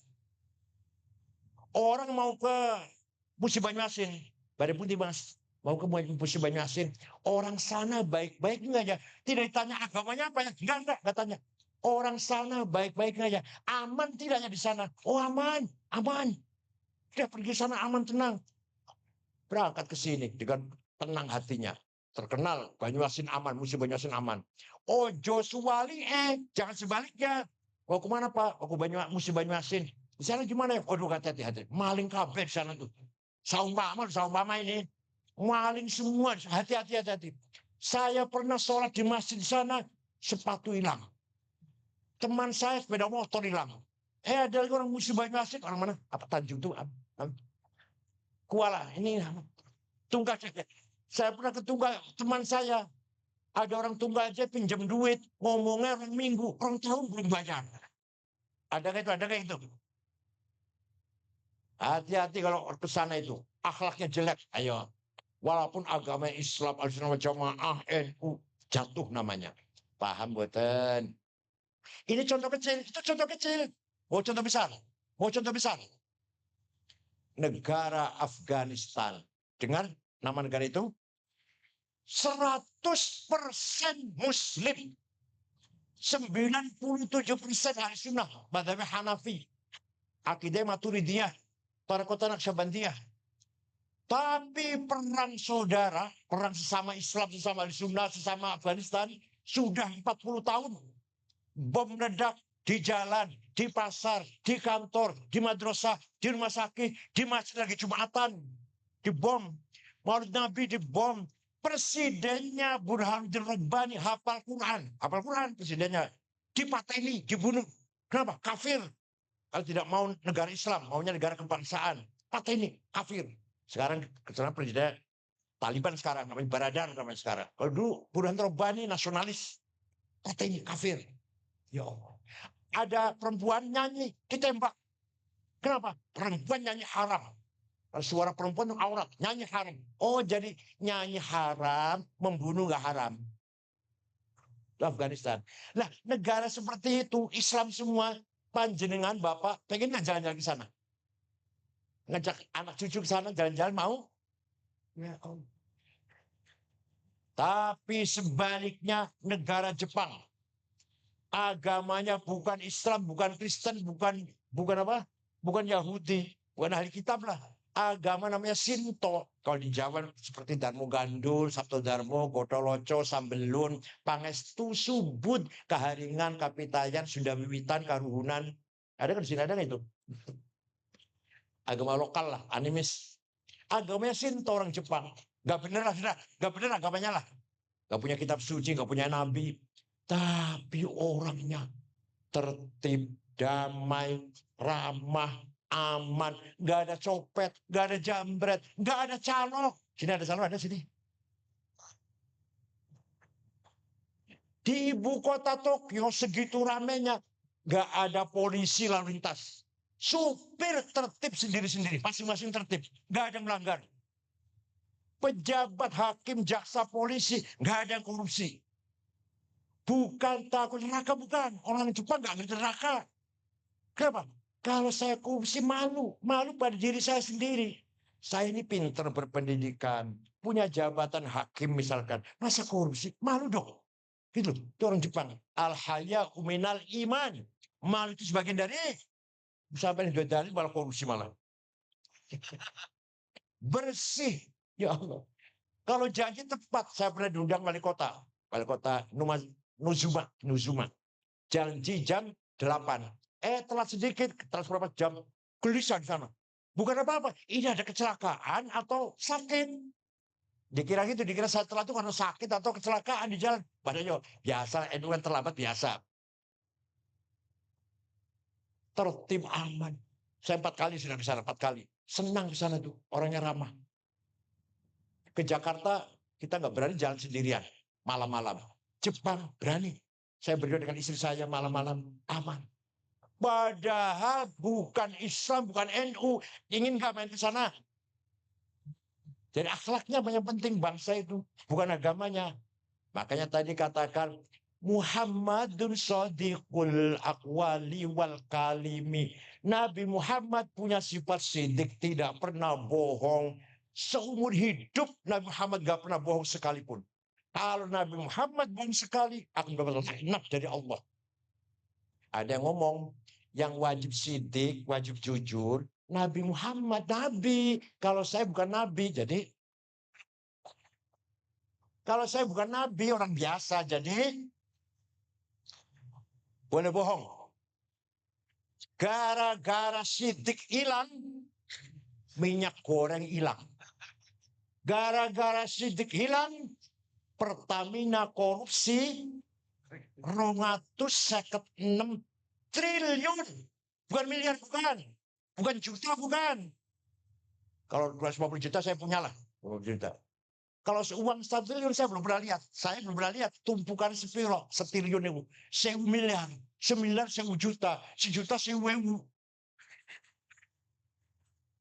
Orang mau ke musim Banyuasin, Badai Putih Mas, mau ke musim Banyuasin, orang sana baik-baik enggak ya? Tidak ditanya agamanya apa ya? Enggak tanya. Orang sana baik-baik enggak ya? Aman tidaknya di sana? Oh aman. Dia pergi sana aman, tenang. Berangkat ke sini dengan tenang hatinya. Terkenal Banyuasin aman, musim Banyuasin aman. Ojo suwali jangan sebaliknya. Mau kemana Pak? Mau ke musim Banyuasin. Di sana gimana ya? Waduh, hati-hati. Maling kabeh di sana tuh. Saumpama ini. Maling semua. Hati-hati. Saya pernah sholat di masjid di sana, sepatu hilang. Teman saya sepeda motor hilang. Ada lagi orang musim Banyuasin, orang mana? Apa Tanjung tuh? Kuala. Ini Tunggal. Saya pernah ke Tunggal, teman saya. Ada orang Tunggal aja pinjam duit. Ngomongnya orang minggu, orang tahun belum bayar. Ada kayak itu. Hati-hati kalau ke sana itu. Akhlaknya jelek. Ayo. Walaupun agama Islam, Al-Sunnah Jamaah, NU, jatuh namanya. Paham buatan? Ini contoh kecil, itu contoh kecil. Mau contoh besar. Negara Afghanistan. Dengar nama negara itu? 100% Muslim. 97% ahli sunnah. Madhab Hanafi. Akidah Maturidiyah. Tarekat Naqsyabandiyah. Tapi perang saudara, perang sesama Islam, sesama ahli sunnah, sesama Afghanistan, sudah 40 tahun. Bom meledak di jalan, di pasar, di kantor, di madrasah, di rumah sakit, di masjid lagi Jumatan. Dibom. Maulid Nabi dibom. Presidennya Burhanuddin Rabbani hafal Quran presidennya dipateni, dibunuh. Kenapa? Kafir. Kalau tidak mau negara Islam, maunya negara kebangsaan, pateni, kafir. Sekarang kebetulan presiden Taliban sekarang, namanya Baradar namanya sekarang. Kalau dulu Burhanuddin Rabbani nasionalis, pateni, kafir. Ya Allah. Ada perempuan nyanyi, ditembak. Kenapa? Perempuan nyanyi haram. Suara perempuan itu aurat, nyanyi haram. Oh, jadi nyanyi haram, membunuh nggak haram. Itu Afghanistan. Nah, negara seperti itu, Islam semua, panjenengan Bapak, pengen nggak jalan-jalan ke sana? ngajak anak cucu ke sana jalan-jalan mau? Ya Allah. Tapi sebaliknya negara Jepang, agamanya bukan Islam, bukan Kristen, bukan apa? Bukan Yahudi, bukan ahli kitab lah. Agama namanya Sinto. Kalau di Jawa seperti Darmo Gandul, Sabto Darmo, Gotoloco, Sambelun, Pangestu, Subud, Kaharingan, Kapitayan, Sunda Wiwitan, Karuhunan. Ada kan di sini ada nggak itu? Agama lokal lah, animis. Agamanya Sinto orang Jepang. Gak bener lah, gak bener agamanya lah. Gak punya kitab suci, gak punya nabi. Tapi orangnya tertib, damai, ramah, aman, nggak ada copet, nggak ada jambret, nggak ada calo. Sini ada calo, ada sini. Di ibu kota Tokyo segitu ramenya, nggak ada polisi lalu lintas. Supir tertib sendiri-sendiri, masing-masing tertib, nggak ada yang melanggar. Pejabat, hakim, jaksa, polisi, nggak ada yang korupsi. Bukan takut neraka, bukan. Orang Jepang nggak ngerti neraka. Kenapa? Kalau saya korupsi malu pada diri saya sendiri. Saya ini pinter berpendidikan, punya jabatan hakim misalkan. Masa korupsi? Malu dong. Gitu, itu orang Jepang. Al-haya minal iman. Malu itu sebagian dari sampai dua dari malah korupsi malah. Bersih. Ya Allah. Kalau janji tepat, saya pernah diundang wali kota Nuzuma. Janji jam 8. Telat sedikit, telat berapa jam, gelisah di sana. Bukan apa-apa, ini ada kecelakaan atau sakit. Dikira gitu, dikira saya telat itu karena sakit atau kecelakaan di jalan. Padahal biasa, itu kan terlambat biasa. Tertib aman. Saya 4 kali sudah ke sana, 4 kali. Senang ke sana tuh, orangnya ramah. Ke Jakarta, kita nggak berani jalan sendirian, malam-malam. Jepang berani. Saya berdua dengan istri saya malam-malam, aman. Padahal bukan Islam, bukan NU. Ingin nggak main ke sana? Jadi akhlaknya yang penting bangsa itu, bukan agamanya. Makanya tadi katakan, Muhammadun shadiqul aqwali wal kalimi. Nabi Muhammad punya sifat sidik, tidak pernah bohong. Seumur hidup Nabi Muhammad gak pernah bohong sekalipun. Kalau Nabi Muhammad bohong sekali, akan dapat laknat dari Allah. Ada yang ngomong, yang wajib sidik, wajib jujur, Nabi Muhammad, Nabi. Kalau saya bukan Nabi, jadi kalau saya bukan Nabi, orang biasa, jadi boleh bohong. Gara-gara sidik hilang, minyak goreng hilang. Gara-gara sidik hilang, Pertamina korupsi 256 triliun. Bukan miliar, bukan juta, bukan. Kalau 250 juta saya punya lah, 20 juta. Kalau uang 1 triliun saya belum pernah lihat. Saya belum pernah lihat tumpukan setriliun itu. 1.000 miliar, 1.000.000 juta, 1.000.000 1.000.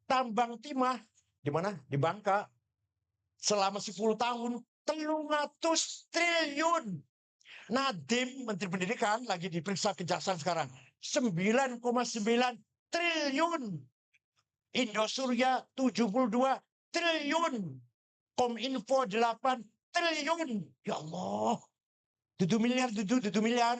Tambang timah di mana? Di Bangka. Selama 10 tahun 300 triliun. Nadiem, Menteri Pendidikan, lagi diperiksa kejaksaan sekarang. 9,9 triliun. Indosurya 72 triliun. Kominfo 8 triliun. Ya Allah. 7 miliar, 7 miliar.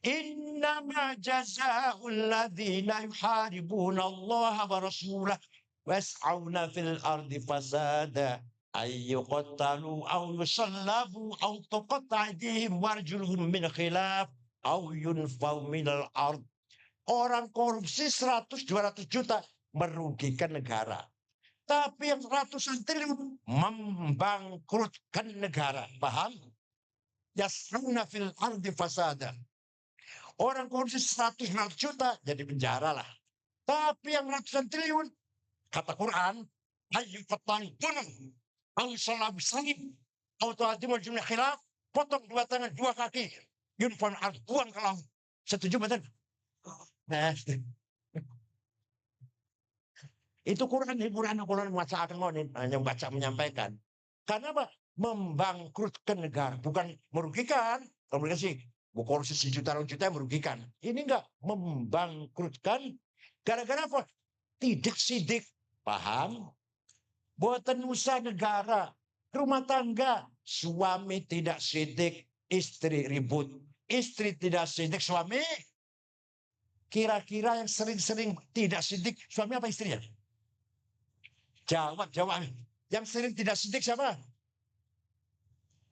Innama jazaa'ul ladzina yuharibuna Allah wa rasulah was'auna fil ardi fasada ayyuqattalu aw yusallabu aw tuqatta' aydihim warjuluhum min khilaf aw yunfaw minal ard. Orang korupsi 100-200 juta merugikan negara. Tapi yang ratusan triliun membangkrutkan negara. Paham? Yasruna fil ardi fasada. Orang korupsi 100-200 juta jadi penjara lah. Tapi yang ratusan triliun, kata Quran, ayu fatani punang, au salam salim, au tu'adim al-jumlah khilaf, potong 2 tangan 2 kaki, yunfan buang ke laut. Setuju betul? Nah, itu Quran hanya baca menyampaikan. Karena apa? Membangkrutkan negara, bukan merugikan. Kalau mereka sih, korupsi 1 juta, 2 juta merugikan. Ini enggak, membangkrutkan. Gara-gara apa? tidak sidik. Paham? Boten usaha negara, rumah tangga, suami tidak sidik, istri ribut. Istri tidak sidik, suami. Kira-kira yang sering-sering tidak sidik, suami apa istrinya? Jawab. Yang sering tidak sidik siapa?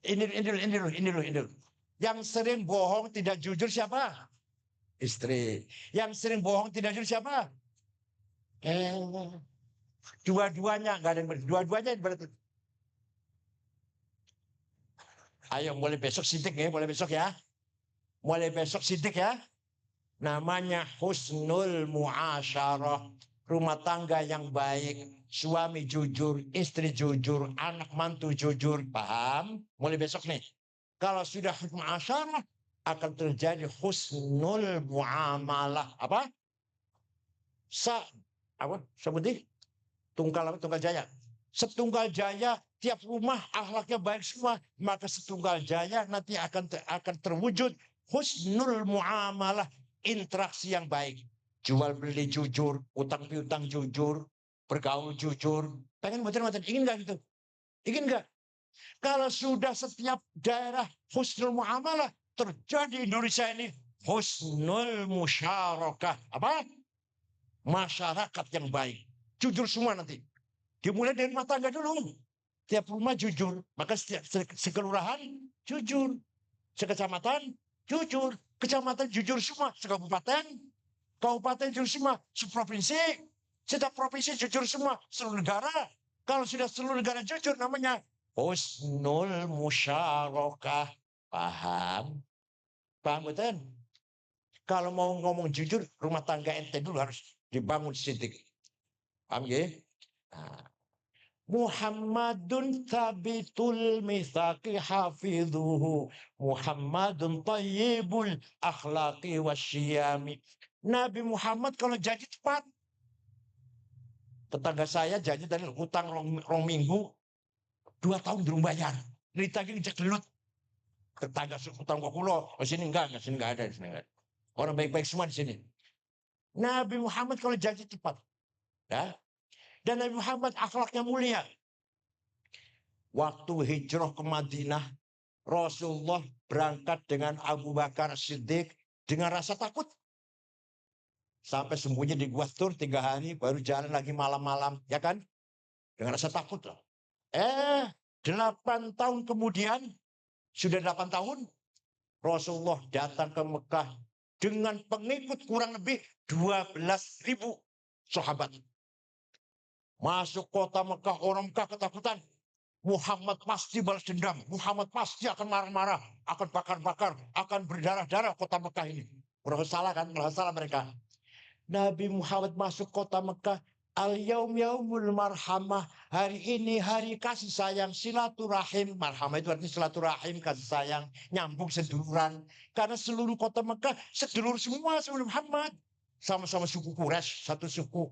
Ini dulu. Yang sering bohong tidak jujur siapa? Istri. Yang sering bohong tidak jujur siapa? Dua-duanya nggak ada yang dua-duanya berarti. Ayo mulai besok sidik ya, mulai besok ya. Mulai besok sidik ya. Namanya husnul muasyarah. Rumah tangga yang baik. Suami jujur, istri jujur, anak mantu jujur. Paham? Mulai besok nih. Kalau sudah husnul muasyarah, akan terjadi husnul muamalah. Apa? Seperti tunggal jaya. Setunggal jaya, tiap rumah akhlaknya baik semua, maka setunggal jaya nanti akan terwujud husnul muamalah, interaksi yang baik. Jual beli jujur, utang piutang jujur, bergaul jujur. Pengen macam-macam, ingin nggak gitu? Ingin nggak? Kalau sudah setiap daerah husnul muamalah, terjadi Indonesia ini husnul musyarakah. Apa? Masyarakat yang baik. Jujur semua nanti. Dimulai dari rumah tangga dulu. Tiap rumah jujur. Maka setiap sekelurahan jujur. Sekecamatan jujur. Kecamatan jujur semua. Sekabupaten. Kabupaten jujur semua. Seprovinsi. Setiap provinsi jujur semua. Seluruh negara. Kalau sudah seluruh negara jujur namanya husnul musyarakah. Paham? Paham betul? Kalau mau ngomong jujur, rumah tangga ente dulu harus dibangun sidik. Paham ya? Nah. Muhammadun thabitul mithaqi hafidhuhu. Muhammadun tayyibul akhlaqi wasyiyami. Nabi Muhammad kalau janji cepat. Tetangga saya janji dari hutang rong minggu, 2 tahun belum bayar. Ditagih ngejek gelut. Tetangga hutang kok kulo. Oh sini enggak ada. Sini enggak ada. Orang baik-baik semua di sini. Nabi Muhammad kalau janji cepat. Ya. Dan Nabi Muhammad akhlaknya mulia. Waktu hijrah ke Madinah, Rasulullah berangkat dengan Abu Bakar Siddiq dengan rasa takut. Sampai sembunyi di Gua Thur 3 hari, baru jalan lagi malam-malam. Ya kan? Dengan rasa takut loh. 8 tahun kemudian, sudah 8 tahun, Rasulullah datang ke Mekah dengan pengikut kurang lebih 12.000 sahabat. Masuk kota Mekah, orang Mekah ketakutan. Muhammad pasti balas dendam. Muhammad pasti akan marah-marah, akan bakar-bakar, akan berdarah-darah kota Mekah ini. Merasa salah kan? Merasa salah mereka. Nabi Muhammad masuk kota Mekah. Al-yaum yaumul marhamah. Hari ini hari kasih sayang, silaturahim. Marhamah itu artinya silaturahim, kasih sayang, nyambung seduluran. Karena seluruh kota Mekah sedulur semua sebelum Muhammad. Sama-sama suku Quraisy, satu suku.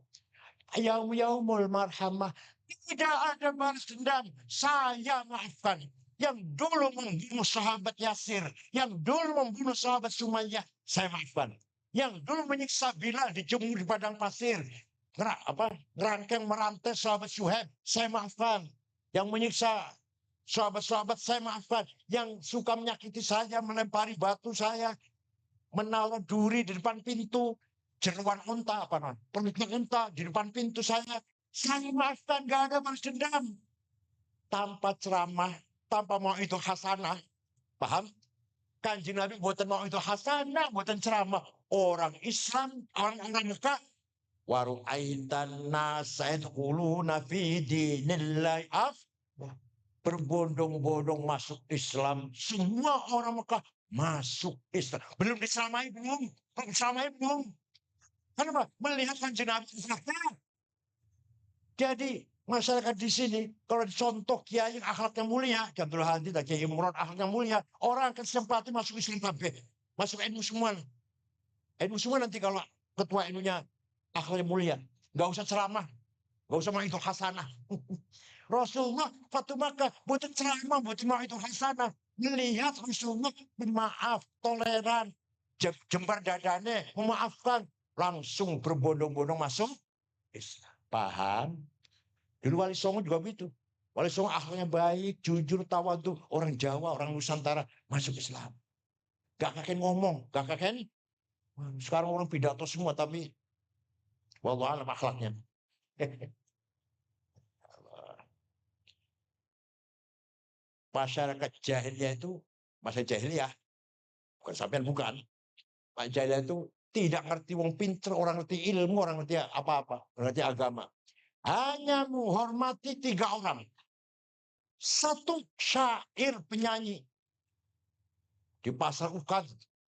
Yaumul marhamah. Tidak ada balas dendam. Saya maafkan. Yang dulu membunuh sahabat Yasir. Yang dulu membunuh sahabat Sumayyah. Saya maafkan. Yang dulu menyiksa Bilal dijemur di padang pasir. Ngerangkeng merantai sahabat Syuhaib. Saya maafkan. Yang menyiksa sahabat-sahabat saya maafkan. Yang suka menyakiti saya, melempari batu saya. Menaruh duri di depan pintu. Jeruan unta pelitnya unta di depan pintu saya maafkan, gak ada balas dendam. Tanpa ceramah, tanpa mau itu hasanah. Paham? Kanjeng Nabi buatan mau itu hasanah, buatan ceramah. Orang Islam, orang-orang Mekah, waru aitan nasaid quluna fi dinillahi berbondong-bondong masuk Islam. Semua orang Mekah masuk Islam. Belum diselamai belum. Kenapa? Melihat kanjeng Nabi. Jadi masyarakat di sini kalau dicontoh kiai yang akhlaknya mulia, Abdul Hadi, Kiai Imran akhlaknya mulia, orang akan sempati masuk Islam kabeh, masuk NU semua. NU semua nanti kalau ketua NU-nya akhlaknya mulia, nggak usah ceramah, nggak usah itu hasanah. Rasulullah Fatu Makkah buat ceramah, buat itu hasanah. Melihat Rasulullah maaf, toleran, jembar dadane, memaafkan. Langsung berbondong-bondong masuk Paham? Dulu Wali Songo juga begitu. Wali Songo akhlaknya baik, jujur, tawadhu. Orang Jawa, orang Nusantara masuk Islam. Gak kakek ngomong, gak kakek. Sekarang orang pidato semua, tapi wallahu alam akhlaknya. Masyarakat jahiliyah itu, masa jahiliyah, bukan sampean bukan. Pak jahiliyah itu tidak ngerti wong pinter, orang ngerti ilmu, orang ngerti apa-apa, ngerti agama. Hanya menghormati 3 orang. 1 syair penyanyi. Di pasar Ukad,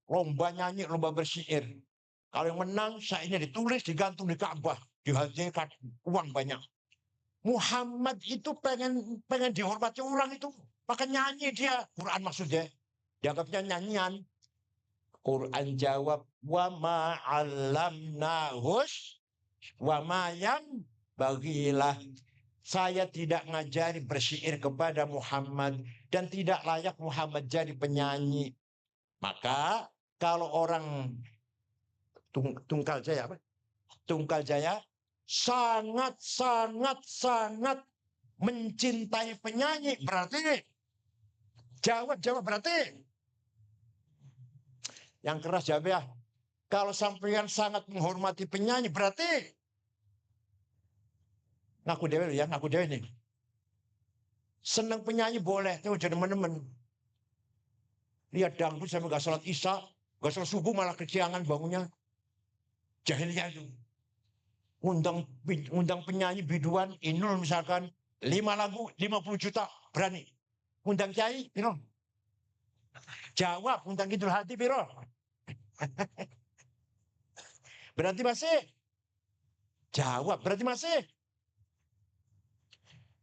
lomba nyanyi, lomba bersyair. Kalau yang menang, syairnya ditulis, digantung di Ka'bah, dihadiahkan uang banyak. Muhammad itu pengen dihormati orang itu, maka nyanyi dia. Quran maksudnya, dianggapnya nyanyian. Quran jawab, wa ma'allamnahus wa ma'yam bagilah. Saya tidak ngajari bersyair kepada Muhammad dan tidak layak Muhammad jadi penyanyi. Maka kalau orang Tunggal Jaya apa? Tunggal Jaya sangat mencintai penyanyi, berarti jawab berarti yang keras jawab ya. Kalau sampean sangat menghormati penyanyi berarti ngaku dewe ya, ngaku dewe nih. Senang penyanyi boleh, tapi jangan teman-teman. Lihat dangdut sampai gak sholat isya, gak sholat subuh malah kesiangan bangunnya. Jahiliyah itu. Undang penyanyi biduan, Inul misalkan, 5 lagu, 50 juta, berani. Undang kiai, Inul. Jawab, undang Idul Hadi, Biro. Berarti masih? Jawab, berarti masih?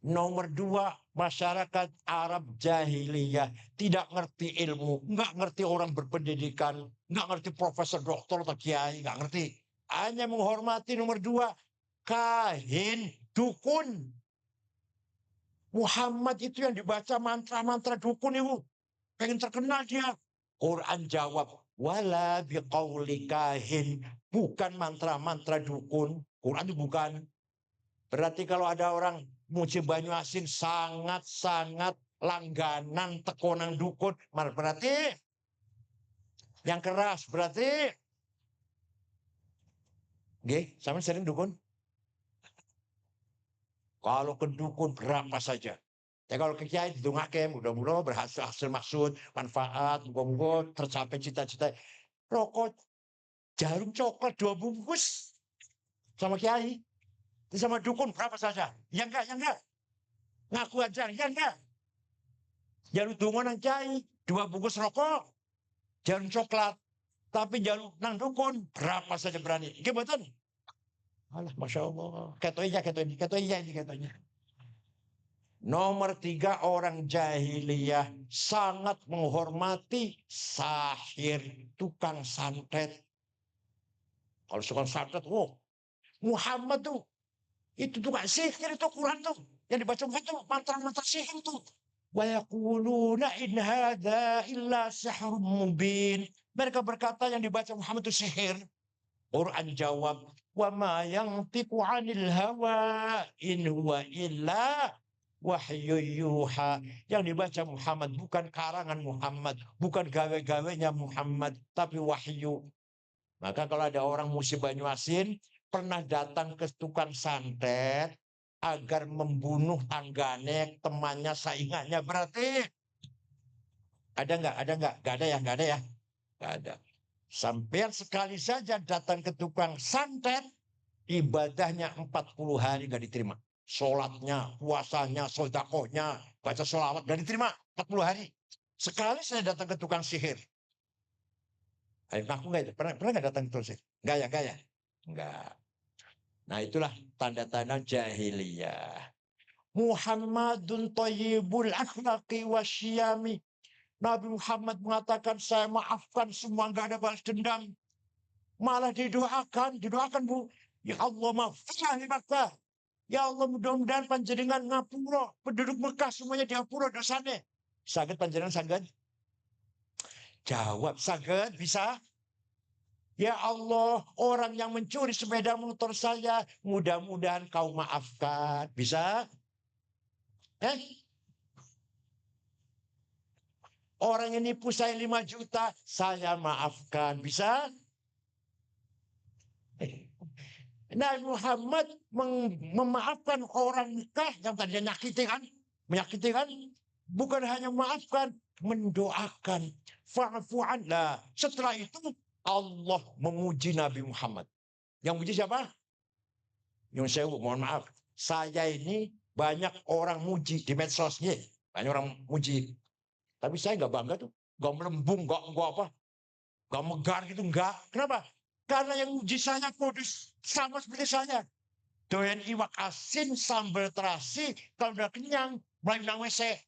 Nomor 2, masyarakat Arab jahiliyah tidak ngerti ilmu, nggak ngerti orang berpendidikan, nggak ngerti profesor, doktor, atau kiai, nggak ngerti. Hanya menghormati nomor 2, kahin, dukun. Muhammad itu yang dibaca mantra-mantra dukun itu. Pengen terkenal dia. Quran jawab, wala biqauli kahin. Bukan mantra-mantra dukun. Quran itu bukan. Berarti kalau ada orang muji Banyuasin sangat langganan tekonan dukun, berarti yang keras, berarti nggih, sama sering dukun. Kalau ke dukun berapa saja. Ya kalau ke kiai didongake, mudah-mudahan berhasil maksud, manfaat, mudah-mudahan tercapai cita-cita. Rokok jarum coklat 2 bungkus sama kiai. Sama dukun berapa saja? Ya enggak. Ngaku aja, ya enggak. Jalur dungo nang kiai, 2 bungkus rokok, jarum coklat. Tapi jalur nang dukun, berapa saja berani. Gimana? Alah, Masya Allah. Ketoinya ini. Nomor 3, orang jahiliyah sangat menghormati sahir, tukang santet. Kalau tukang santet, Muhammad tuh. Itu tukang sihir itu Quran tuh. Yang dibaca itu mantra-mantra sihir tuh. Wa yaquluna in hadza illa sihrun mubin. Mereka berkata yang dibaca Muhammad itu sihir. Quran jawab, wa ma yantiqu 'anil hawa in huwa illa wahyu yuha. Yang dibaca Muhammad bukan karangan Muhammad, bukan gawe-gawenya Muhammad, tapi wahyu. Maka kalau ada orang musim Banyuasin pernah datang ke tukang santet agar membunuh tanggane, temannya, saingannya, berarti ada nggak? Nggak ada ya. Nggak ada. Sampai sekali saja datang ke tukang santet, ibadahnya 40 hari nggak diterima. Sholatnya, puasanya, sodakohnya, baca sholawat nggak diterima 40 hari. Sekali saya datang ke tukang sihir. Aku nggak pernah nggak datang ke tukang sihir? Nggak ya? Nggak. Nah itulah tanda-tanda jahiliyah. Muhammadun thayyibul akhlaqi wasyami. Nabi Muhammad mengatakan, saya maafkan semua, nggak ada balas dendam. Malah didoakan Bu. Ya Allah maafkan Mekah. Ya Allah mudah-mudahan panjenengan ngapura. Penduduk Mekah semuanya diapura dosanya. Saged panjenengan saged? Jawab saged, bisa? Ya Allah, orang yang mencuri sepeda motor saya, mudah-mudahan kau maafkan. Bisa? Orang yang nipu saya 5 juta, saya maafkan. Bisa? Nabi Muhammad memaafkan orang nikah yang tadinya menyakiti kan, bukan hanya memaafkan, mendoakan. Fa'fu'an. Nah, setelah itu Allah memuji Nabi Muhammad. Yang muji siapa? Yang saya mohon maaf, saya ini banyak orang muji di medsosnya, banyak orang muji. Tapi saya nggak bangga tuh, nggak melembung, nggak apa, nggak megar gitu, nggak. Kenapa? Karena yang muji saya kudus sama seperti saya. Doyan iwak asin, sambal terasi, kalau udah kenyang, mulai bilang WC.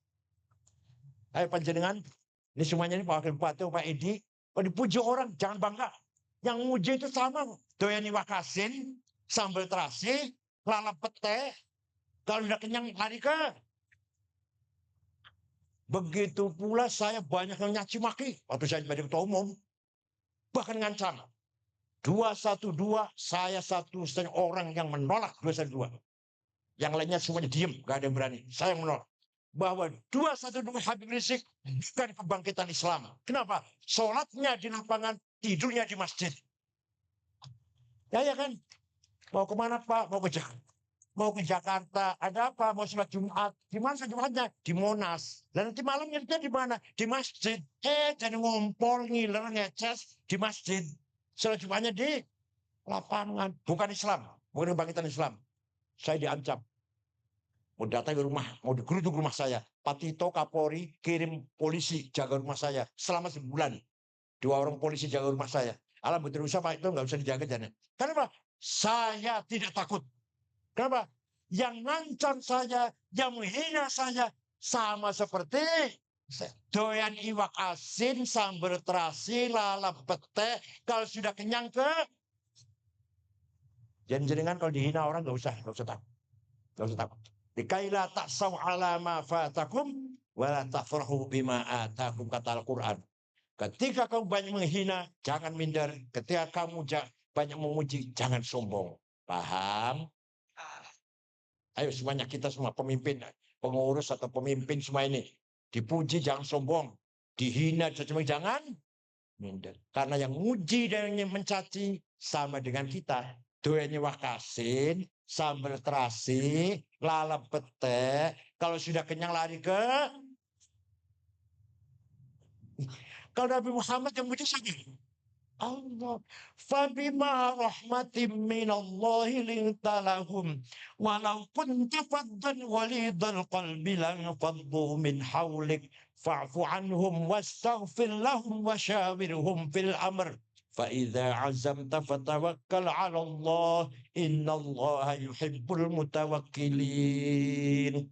Ayo panjenengan, ini semuanya ini Pak Wakil Bupati, Pak Edi, kalau dipuji orang, jangan bangga. Yang muji itu sama, doyan iwak asin, sambal terasi, lalap pete, kalau udah kenyang lari ke. Begitu pula saya banyak yang nyaci maki waktu saya jadi ketua umum, bahkan ngancam. 212, saya satu-satunya orang yang menolak 212. Yang lainnya semuanya diem, gak ada yang berani. Saya yang menolak. Bahwa 212 Habib Rizik bukan kebangkitan Islam. Kenapa? Sholatnya di lapangan, tidurnya di masjid. Ya kan? Mau kemana Pak? Mau ke Jakarta. Ada apa? Mau sholat Jumat. Di mana Jumatnya? Di Monas. Dan nanti malamnya di mana? Di masjid. Jadi ngompol, ngiler, ngeces di masjid. Sholat Jumatnya di lapangan. Bukan Islam. Bukan kebangkitan Islam. Saya diancam. Mau datang ke rumah, mau digeruduk rumah saya. Pak Tito Kapolri kirim polisi jaga rumah saya selama sebulan. 2 orang polisi jaga rumah saya. Alam betul usah Pak itu nggak usah dijaga jangan. Kenapa? Saya tidak takut. Kenapa? Yang ngancam saya, yang menghina saya sama seperti doyan iwak asin, sambal terasi, lalap pete. Kalau sudah kenyang ke, jangan kalau dihina orang nggak usah takut. Dikaila ta'saw ala ma fatakum wala tafrahu bima atakum, kata Al-Quran. Ketika kamu banyak menghina, jangan minder. Ketika kamu banyak memuji, jangan sombong. Paham? Ayo semuanya, kita semua pemimpin, pengurus atau pemimpin semua ini. Dipuji jangan sombong. Dihina jangan minder. Karena yang muji dan yang mencaci sama dengan kita. Doanya wakasin, sambal terasi, lalap pete. Kalau sudah kenyang lari ke. Kalau Nabi Muhammad yang muji siapa? Allah. Fabima rahmatim minallahi linta lahum walau kunta faddan walidal qalbi lan faddu min hawlik fa'fu anhum wastaghfir lahum wasyawirhum fil amr fa idza azamta fatawakkal 'ala Allah innallaha yuhibbul mutawakkilin.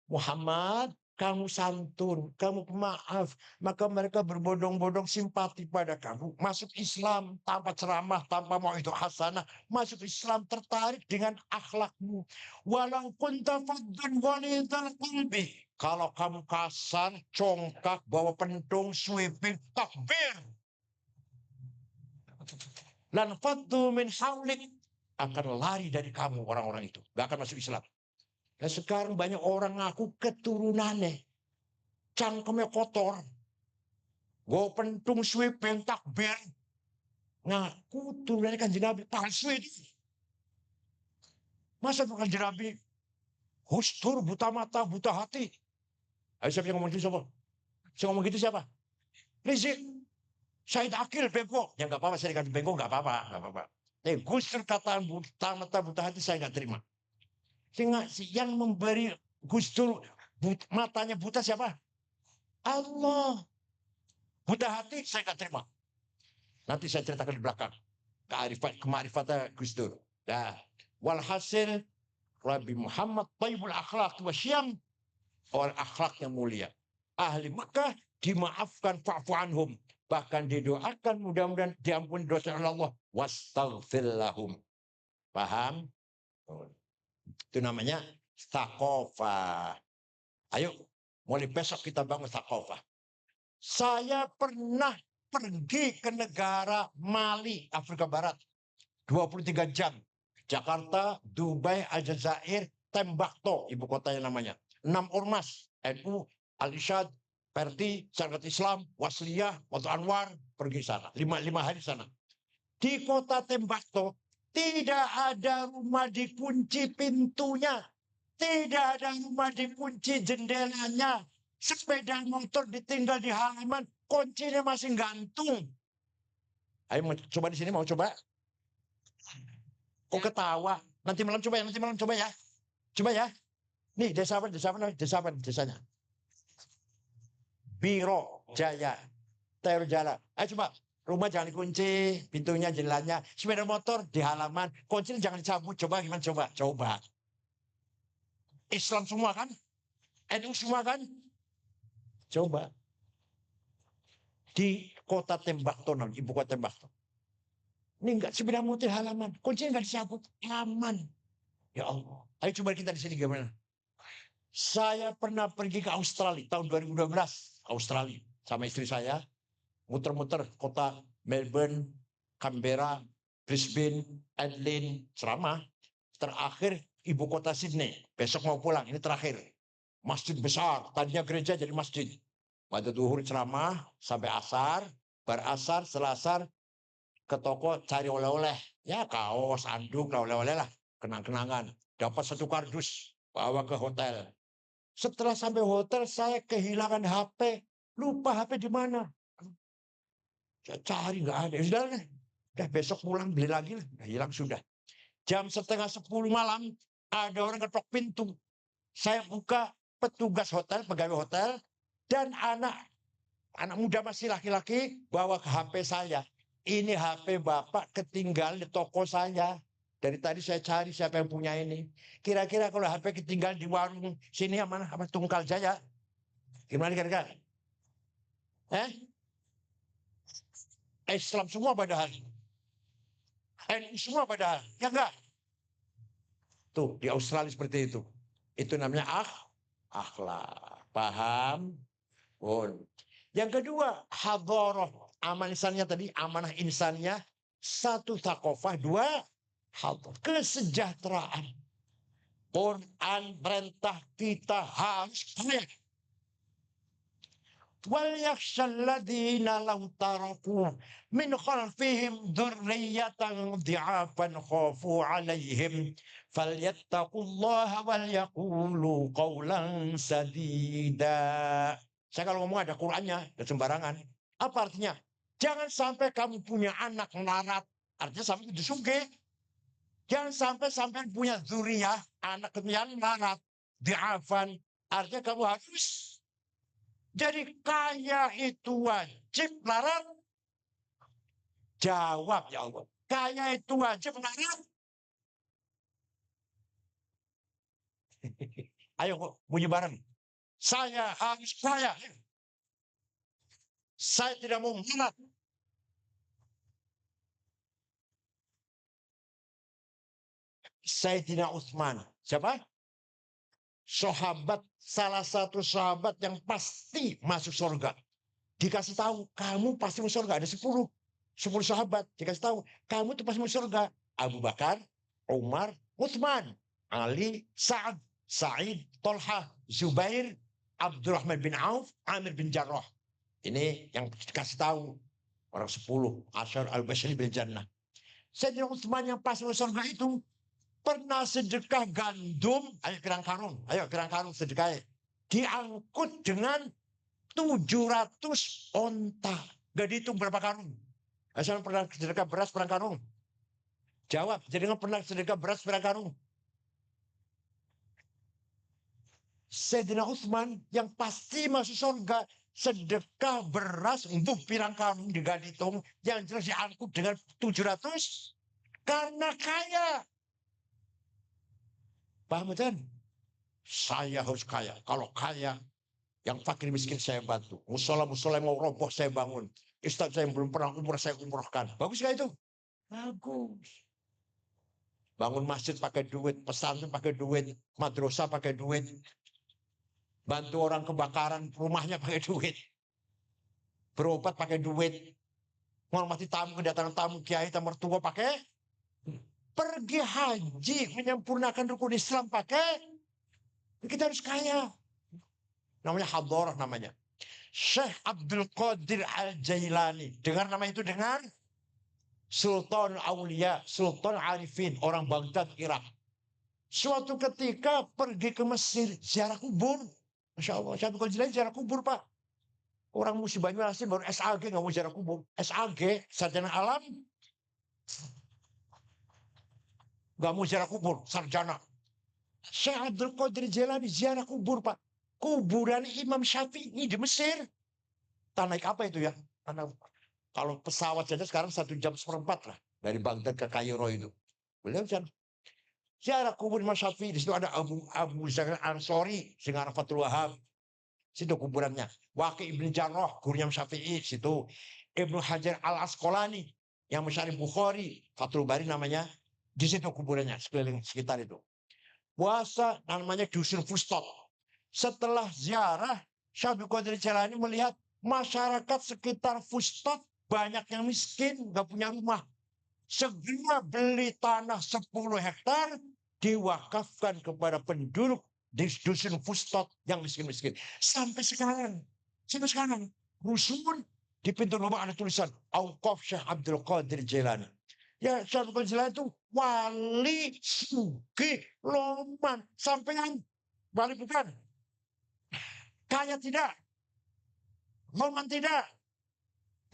Muhammad, kamu santun, kamu pemaaf, maka mereka berbondong-bondong simpati pada kamu. Masuk Islam tanpa ceramah, tanpa mau itu hasanah. Masuk Islam tertarik dengan akhlakmu. Walaupun tafadun walidal qalbi. Kalau kamu kasar, congkak, bawa pentung, sweeping, takbir. Lan faddu min hawlik. Akan lari dari kamu orang-orang itu. Gak akan masuk Islam. Nah sekarang banyak orang ngaku keturunannya. Cangkemnya kotor. Gue pentung sweeping takbir. Ngaku turunannya Kanjeng Nabi. Palsu itu. Masa bukan Kanjeng Nabi? Hustur, buta mata, buta hati. Ayo siapa yang ngomong gitu siapa? Saya ngomong gitu siapa? Rizik. Said Akil bengkok. Ya nggak apa-apa, saya dikasih bengkok nggak apa-apa. Gustur kataan buta mata, buta hati saya nggak terima. Yang memberi Gus Dur matanya buta siapa? Allah. Buta hati saya nggak terima. Nanti saya ceritakan di belakang. Kemarifatnya Gus Dur. Nah, walhasil Nabi Muhammad taibul akhlak wa syam, orang akhlak yang mulia. Ahli Mekah dimaafkan fa'fu anhum. Bahkan didoakan mudah-mudahan diampuni dosa Allah. Wastaghfir lahum. Paham? Itu namanya thaqafah. Ayo, mulai besok kita bangun thaqafah. Saya pernah pergi ke negara Mali, Afrika Barat. 23 jam. Jakarta, Dubai, Aljazair, Tembakto, ibu kotanya namanya. 6 ormas, NU, Al-Irsyad, Perti, Syarikat Islam, Wasliyah, Watu Anwar, pergi sana. 5 hari sana. Di kota Tembakto, tidak ada rumah dikunci pintunya. Tidak ada rumah dikunci jendelanya. Sepeda motor ditinggal di halaman, kuncinya masih gantung. Ayo coba di sini, mau coba? Kok ketawa? Nanti malam coba ya, nanti malam coba ya. Coba ya. Nih, desa apa desanya? Biro Jaya, Teror Jala. Ayo coba, rumah jangan dikunci, pintunya, jendelanya, sepeda motor di halaman, kunci jangan dicabut. Coba gimana? Coba. Islam semua kan? NU semua kan? Coba. Di kota Tembakto, ibu kota Tembakto. Ini enggak sepeda motor di halaman, kuncinya enggak dicabut, aman. Ya Allah. Ayo coba kita di sini gimana? Saya pernah pergi ke Australia tahun 2012, Australia sama istri saya, muter-muter kota Melbourne, Canberra, Brisbane, Adelaide, ceramah. Terakhir ibu kota Sydney. Besok mau pulang, ini terakhir. Masjid besar, tadinya gereja jadi masjid. Pada duhur ceramah sampai asar, berasar, selasar ke toko cari oleh-oleh. Ya kaos, anduk, oleh-oleh lah, kenang-kenangan. Dapat 1 kardus, bawa ke hotel. Setelah sampai hotel, saya kehilangan HP. Lupa HP di mana. Saya cari, nggak ada. Sudah besok pulang, beli lagi. Udah hilang sudah. Jam 9:30 malam, ada orang ketok pintu. Saya buka, petugas hotel, pegawai hotel, dan anak muda masih laki-laki bawa ke HP saya. Ini HP Bapak ketinggalan di toko saya. Dari tadi saya cari siapa yang punya ini. Kira-kira kalau HP ketinggalan di warung sini mana? Apa Tunggal Jaya? Gimana kira-kira? Islam semua padahal. NU semua padahal. Ya enggak? Tuh, di Australia seperti itu. Itu namanya akhlak. Paham? Yang kedua, hadharah. Amanah insannya tadi, amanah insannya. 1, thaqafah. 2, hadharah. Kesejahteraan. Quran perintah kita harus kaya. Wal yakhshalladzina law taraku min khalfihim dzurriyyatan dhi'afan khafu 'alaihim falyattaqullaha wal yaqulu qawlan sadida. Saya kalau ngomong ada Qur'annya, ada sembarangan. Apa artinya? Jangan sampai kamu punya anak melarat, artinya sampai itu sugih. Jangan sampai punya dzurriyyah, anak yang melarat, dhi'afan, artinya kamu harus jadi kaya itu wajib melarat? Jawab ya Allah. Kaya itu wajib melarat? Ayo bunyi bareng. Saya harus kaya. Saya tidak mau melarat. Sayyidina Utsman. Siapa? Sahabat, salah satu sahabat yang pasti masuk surga. Dikasih tahu, kamu pasti masuk surga. Ada 10 sahabat. Dikasih tahu, kamu tuh pasti masuk surga. Abu Bakar, Umar, Utsman, Ali, Sa'ad, Sa'id, Tolha, Zubair, Abdurrahman bin Auf, Amir bin Jarrah. Ini yang dikasih tahu. Orang 10. Asyar al-Bashari bil Jannah. Sayyidina Utsman yang pas masuk surga itu pernah sedekah gandum, ayo gerang karung sedekah. Diangkut dengan 700 onta. Gak dihitung berapa karung. Asal pernah sedekah beras berapa karung? Jawab, jadi pernah sedekah beras berapa karung? Sayyidina Utsman yang pasti masuk surga, sedekah beras untuk pirang karung gak dihitung, yang jelas diangkut dengan 700 karena kaya. Paham kan? Saya harus kaya. Kalau kaya, yang fakir miskin saya bantu. Musola yang mau roboh saya bangun. Ustaz saya yang belum pernah umrah saya umrohkan. Bagus gak itu? Bagus. Bangun masjid pakai duit, pesantren pakai duit, madrasah pakai duit. Bantu orang kebakaran rumahnya pakai duit. Berobat pakai duit. menghormati tamu, kedatangan tamu, kiai, tamu mertua pakai. Pergi haji, menyempurnakan rukun Islam pakai. Kita harus kaya. Namanya hadorah namanya. Syekh Abdul Qadir Al-Jailani. Dengar nama itu, dengar. Sultan Aulia, Sultan Arifin, orang Baghdad, Irak. Suatu ketika pergi ke Mesir, ziarah kubur. Masya Allah, Syekh Abdul Qadir Al-Jailani ziarah kubur, Pak. Orang Musi Banyuasin baru SAG nggak mau ziarah kubur. SAG, sarjana alam, nggak mau ziarah kubur, sarjana. Syekh Abdul Qadir Jailani ziarah kubur, Pak. Kuburan Imam Syafi'i di Mesir. Tanah naik apa itu ya? Kalau pesawat saja sekarang 1 jam seperempat lah. Dari Baghdad ke Kairo itu. Beliau ziarah kubur Imam Syafi'i. Di situ ada Abu Zaid Ansori, Singar Fatul Wahab. Situ kuburannya. Waqi Ibn Jarrah, guru Imam Syafi'i. Situ Ibnu Hajar Al-Asqalani, yang Musyarif Bukhari, Fathul Bari namanya. Di situ kuburannya, sekeliling sekitar itu. Puasa namanya Dusun Fustot. Setelah ziarah, Syekh Abdul Qadir Jailani melihat masyarakat sekitar Fustot banyak yang miskin, nggak punya rumah. Segera beli tanah 10 hektar, diwakafkan kepada penduduk di Dusun Fustot yang miskin-miskin. Sampai sekarang, rusun di pintu rumah ada tulisan Auqaf Syekh Abdul Qadir Jailani. Ya, Syekh Abdul Qadir Jailani itu wali sugih loman. Sampean wali bukan? Kaya tidak, loman tidak.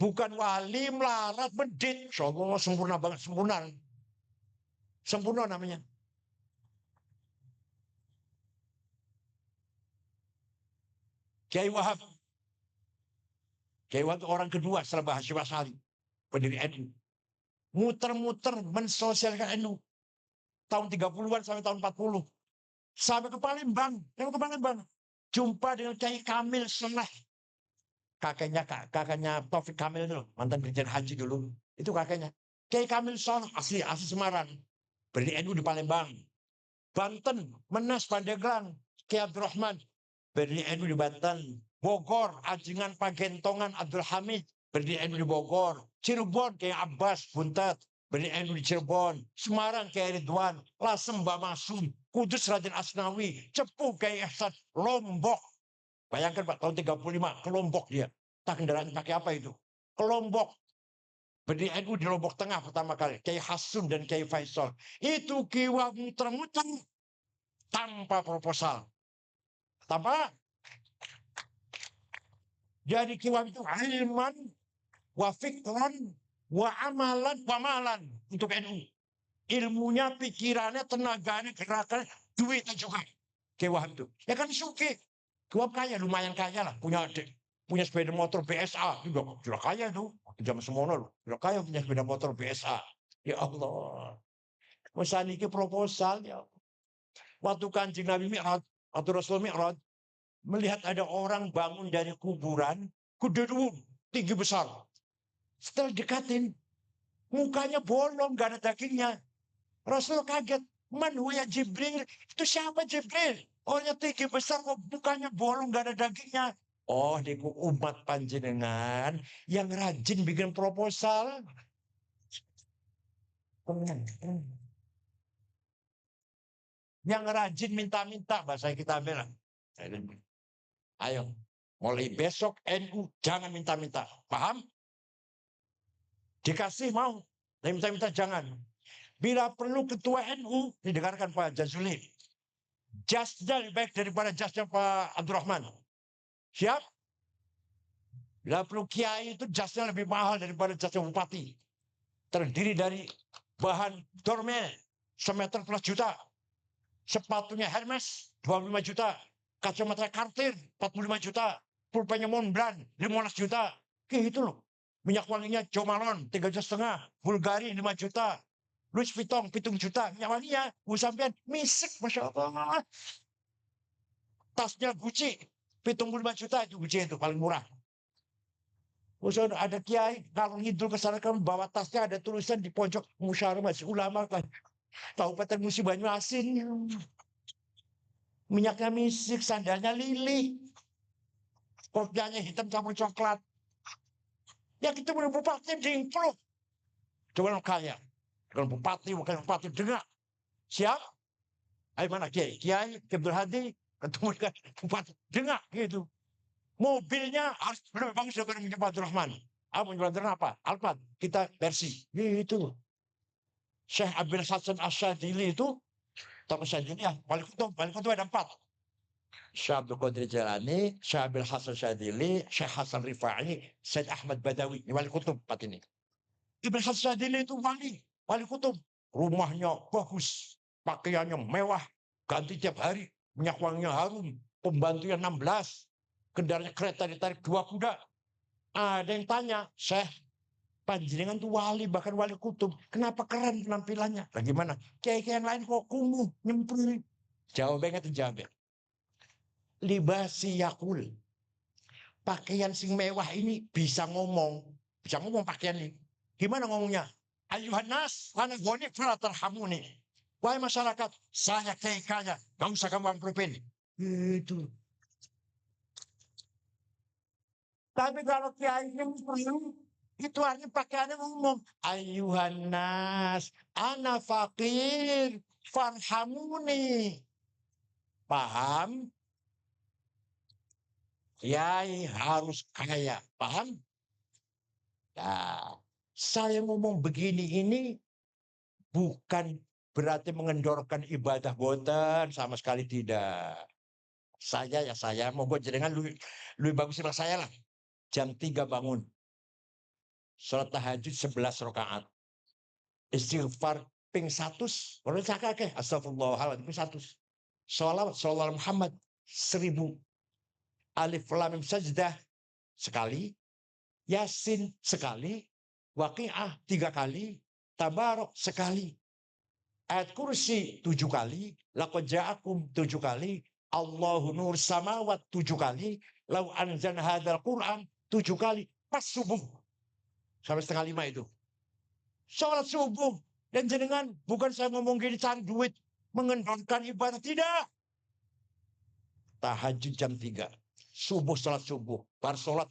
Bukan wali melarat medit. Insyaallah sempurna banget, sempurna. Sempurna namanya. Kiai Wahab. Kiai Wahab orang kedua setelah Hasyim Asy'ari, pendiri NU. Muter-muter mensosialkan NU. Tahun 30-an sampai tahun 40. Sampai ke Palembang. Jumpa dengan Kiai Kamil Soleh. Kakaknya Taufik Kamil itu, mantan dirjen haji dulu. Itu kakaknya. Kiai Kamil Soleh, asli Semarang. Berdiri NU di Palembang. Banten, Menas, Pandeglang. Kiai Abdurrahman, berdiri NU di Banten. Bogor, Ajingan, Pagentongan, Abdul Hamid, berdiri NU di Bogor. Cirebon, Kiai Abbas, Buntet, berdiri NU di Cirebon. Semarang, Kiai Ridwan. Lasem, Mbak Masum. Kudus, Raden Asnawi. Cepu, Kiai Ehsan. Lombok. Bayangkan Pak, tahun 35, ke Lombok dia. Tak kendaraan pakai apa itu? Ke Lombok. Berdiri NU di Lombok Tengah pertama kali. Kiai Hasun dan Kiai Faisal. Itu kiwa muter-muter tanpa proposal. Tanpa. Jadi kiwa itu ilman, wa fikran, wa amalan, wa malan. Untuk NU. Ilmunya, pikirannya, tenaganya, gerakannya, duitnya juga. Kiwa itu. Ya kan suki. Kiwa kaya, lumayan kaya lah. Punya sepeda motor BSA. Sudah kaya tuh. Zaman semono loh. Sudah kaya punya sepeda motor BSA. Ya Allah. Masa ini proposal ya. Waktu Kanjeng Nabi Mi'raj atau Rasul Mi'raj melihat ada orang bangun dari kuburan, gede tinggi besar. Setelah dekatin, mukanya bolong, gak ada dagingnya. Rasul kaget, man huwa Jibril? Itu siapa Jibril? Orangnya tinggi besar, kok mukanya bolong, gak ada dagingnya. Oh, niku umat panjenengan yang rajin bikin proposal. Yang rajin minta-minta, bahasa kita bilang. Ayo, mulai besok NU jangan minta-minta. Paham? Dikasih mau, tapi minta-minta jangan. Bila perlu ketua NU, didengarkan Pak Jazuli. Jasnya lebih baik daripada jasnya Pak Abdurrahman. Siap? Bila perlu kiai itu jasnya lebih mahal daripada jasnya bupati. Terdiri dari bahan dormel, semeter plus juta. Sepatunya Hermes, 25 juta. Kacamata Cartier, 45 juta. Pulpennya Montblanc, 15 juta. Kayak gitu loh. Minyak wanginya Jo Malone, 3,5 juta. Bulgari, 5 juta. Louis Vuitton, 7 juta. Minyak wanginya, sampean misik, Masya Allah. Tasnya Gucci, 75 juta. Itu Gucci itu, paling murah. Usul ada kiai, kalau ngidul ke sana kan bawa tasnya ada tulisan di pojok Musyawarah Majelis Ulama kan. Kabupaten Musi Banyuasin. Minyaknya misik, sandalnya lili. Kopiahnya hitam campur coklat. Yang kita punya bupati jingkluk. Coba kaya. Kalau bupati, bukan bupati, dengar. Siap? Ayo mana Kiai? Kiai, Abdul Hadi, ketemu dengan bupati. Dengar gitu. Mobilnya harus lebih bagus daripada punya Abdul Rahman. Punya Abdul Rahman apa? Alphard. Kita versi. Gitu. Syekh Abdul Hasan Asyadili itu, tokoh Syadili ya, wali kutub ada 4. Syekh Abdul Qadir Jalani, Syekh Abdul Hasan Syadili, Syekh Hasan Rifai, Syed Ahmad Badawi. Ini wali kutub 4 ini. Ibn Hasan Syadili itu wali kutub. Rumahnya bagus, pakaiannya mewah, ganti tiap hari, minyak wanginya harum, pembantunya 16, kendaraannya kereta ditarik 2 kuda. Ada yang tanya, Syekh, panjenengan tuh wali, bahkan wali kutub, kenapa keren penampilannya? Bagaimana? Kiai-kiai yang lain kok kumuh, nyempil. Jawabannya itu jawab. Libasi yakul. Pakaian sing mewah ini bisa ngomong pakaian ini. Gimana ngomongnya? Ayuhan nas, ana goni fala tarhamuni. Wahai masyarakat, saya kaya, gak usah kamu amplopin. Itu. Tapi kalau kiai ini perlu, itu artinya pakaiannya ngomong. Ayuhan nas, ana fakir, farhamuni. Paham? Kiai harus kaya. Paham? Nah, saya ngomong begini ini bukan berarti mengendorkan ibadah boten, sama sekali tidak. Saya mau gue jenengan lebih bagus daripada saya lah. Jam 3 bangun. Salat tahajud 11 rakaat. Istighfar ping 100. Kalau cakake astagfirullahaladzim ping 100. Sholawat Muhammad 1000. Alif lam mim sajdah sekali. Yasin sekali. Waqiah 3 kali. Tabarok sekali. Ayat kursi 7 kali. Laqad ja'akum 7 kali. Allahu nur samawat 7 kali. Lau anzan hadzal Quran 7 kali. Pas subuh. Sampai 4:30 itu. Sholat subuh. Dan jenengan, bukan saya ngomong gini cari duit. Mengendorkan ibadah. Tidak. Tahajud jam 3. Subuh sholat subuh. Bar sholat.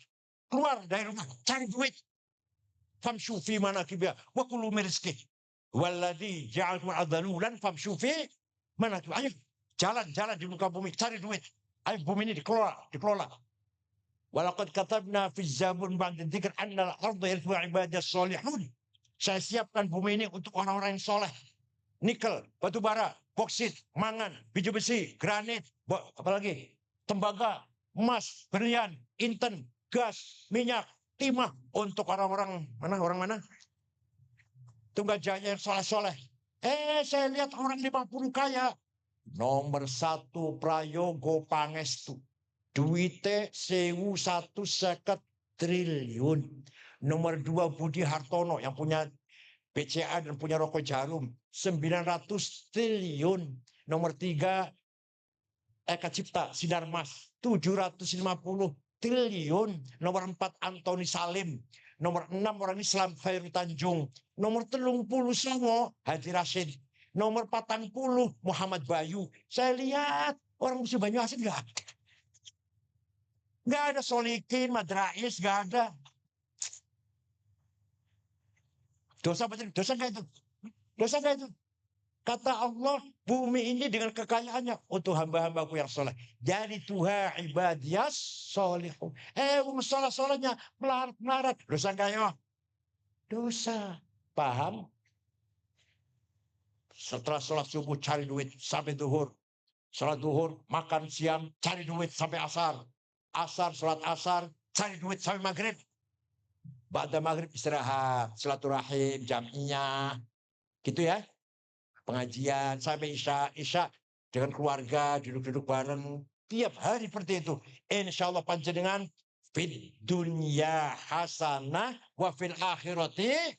Keluar dari rumah. Cari duit. Famshu fi manakibya. Wa kulu mirizki. Walladhi ja'alkum adzalulan famshu fi manakibya. Ayo. Jalan-jalan di muka bumi. Cari duit. Ayo bumi ini dikelola. Walaqad katabna fi zabur ba'da dzikr anna al-ardha yarithuna ibadah sholihun. Saya siapkan bumi ini untuk orang-orang yang soleh. Nikel, batu bara, boksit, mangan, biji besi, granit, apalagi tembaga, emas, berlian, inten, gas, minyak, timah untuk orang-orang mana? Orang mana? Tunggajaya yang soleh-soleh. Saya lihat orang 50 kaya. Nomor 1 Prayogo Pangestu. Duite 1.150 triliun. Nomor 2 Budi Hartono yang punya BCA dan punya rokok jarum 900 triliun. Nomor 3 Eka Cipta Sinarmas 750 triliun. Nomor 4 Antoni Salim. Nomor 6 orang Islam Khairul Tanjung. Nomor 30 Songo Haji Rashid. Nomor 40 Muhammad Bayu. Saya lihat orang musuh Banyu Asin enggak ada. Enggak ada Solikin, Madrais, enggak ada. Dosa enggak itu? Dosa enggak itu? Kata Allah, bumi ini dengan kekayaannya untuk hamba-hambaku yang soleh. Jadi Tuhan ibadiyas solihun. Soleh-solehnya melarat. Dosa enggak ya? Dosa. Paham? Setelah sholat subuh cari duit sampai duhur. Sholat duhur, makan siang, cari duit sampai asar. Asar, sholat asar, cari duit sampai maghrib. Ba'da maghrib istirahat, silaturahim, jam'iyah. Gitu ya. Pengajian sampai isya dengan keluarga, duduk-duduk bareng. Tiap hari seperti itu. Insya Allah panjenengan fid dunya hasanah wa fil akhirati.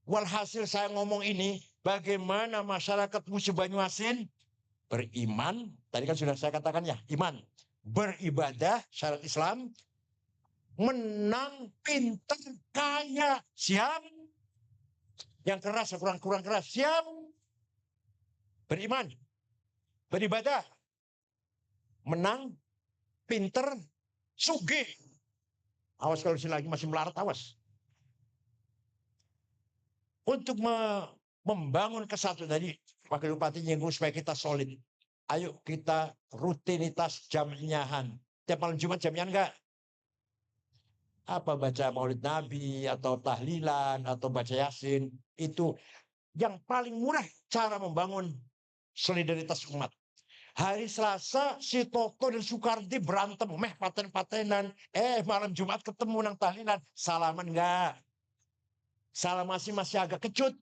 Walhasil saya ngomong ini, bagaimana masyarakat musuh Banyuasin beriman, tadi kan sudah saya katakan ya, iman, beribadah syarat Islam, menang, pintar, kaya, siap. Yang keras, kurang keras, siap. Beriman, beribadah, menang, pintar, sugih. Awas kalau sini lagi masih melarat, awas. Untuk membangun kesatuan tadi, Wakil Bupati nyinggung supaya kita solid. Ayo kita rutinitas jamnyahan. Tiap malam Jumat jamnyahan enggak? Apa baca Maulid Nabi atau tahlilan atau baca Yasin, itu yang paling murah cara membangun solidaritas umat. Hari Selasa si Toto dan Soekardi berantem, paten-patenan. Malam Jumat ketemu nang tahlilan, salaman enggak? Salam masih agak kecut.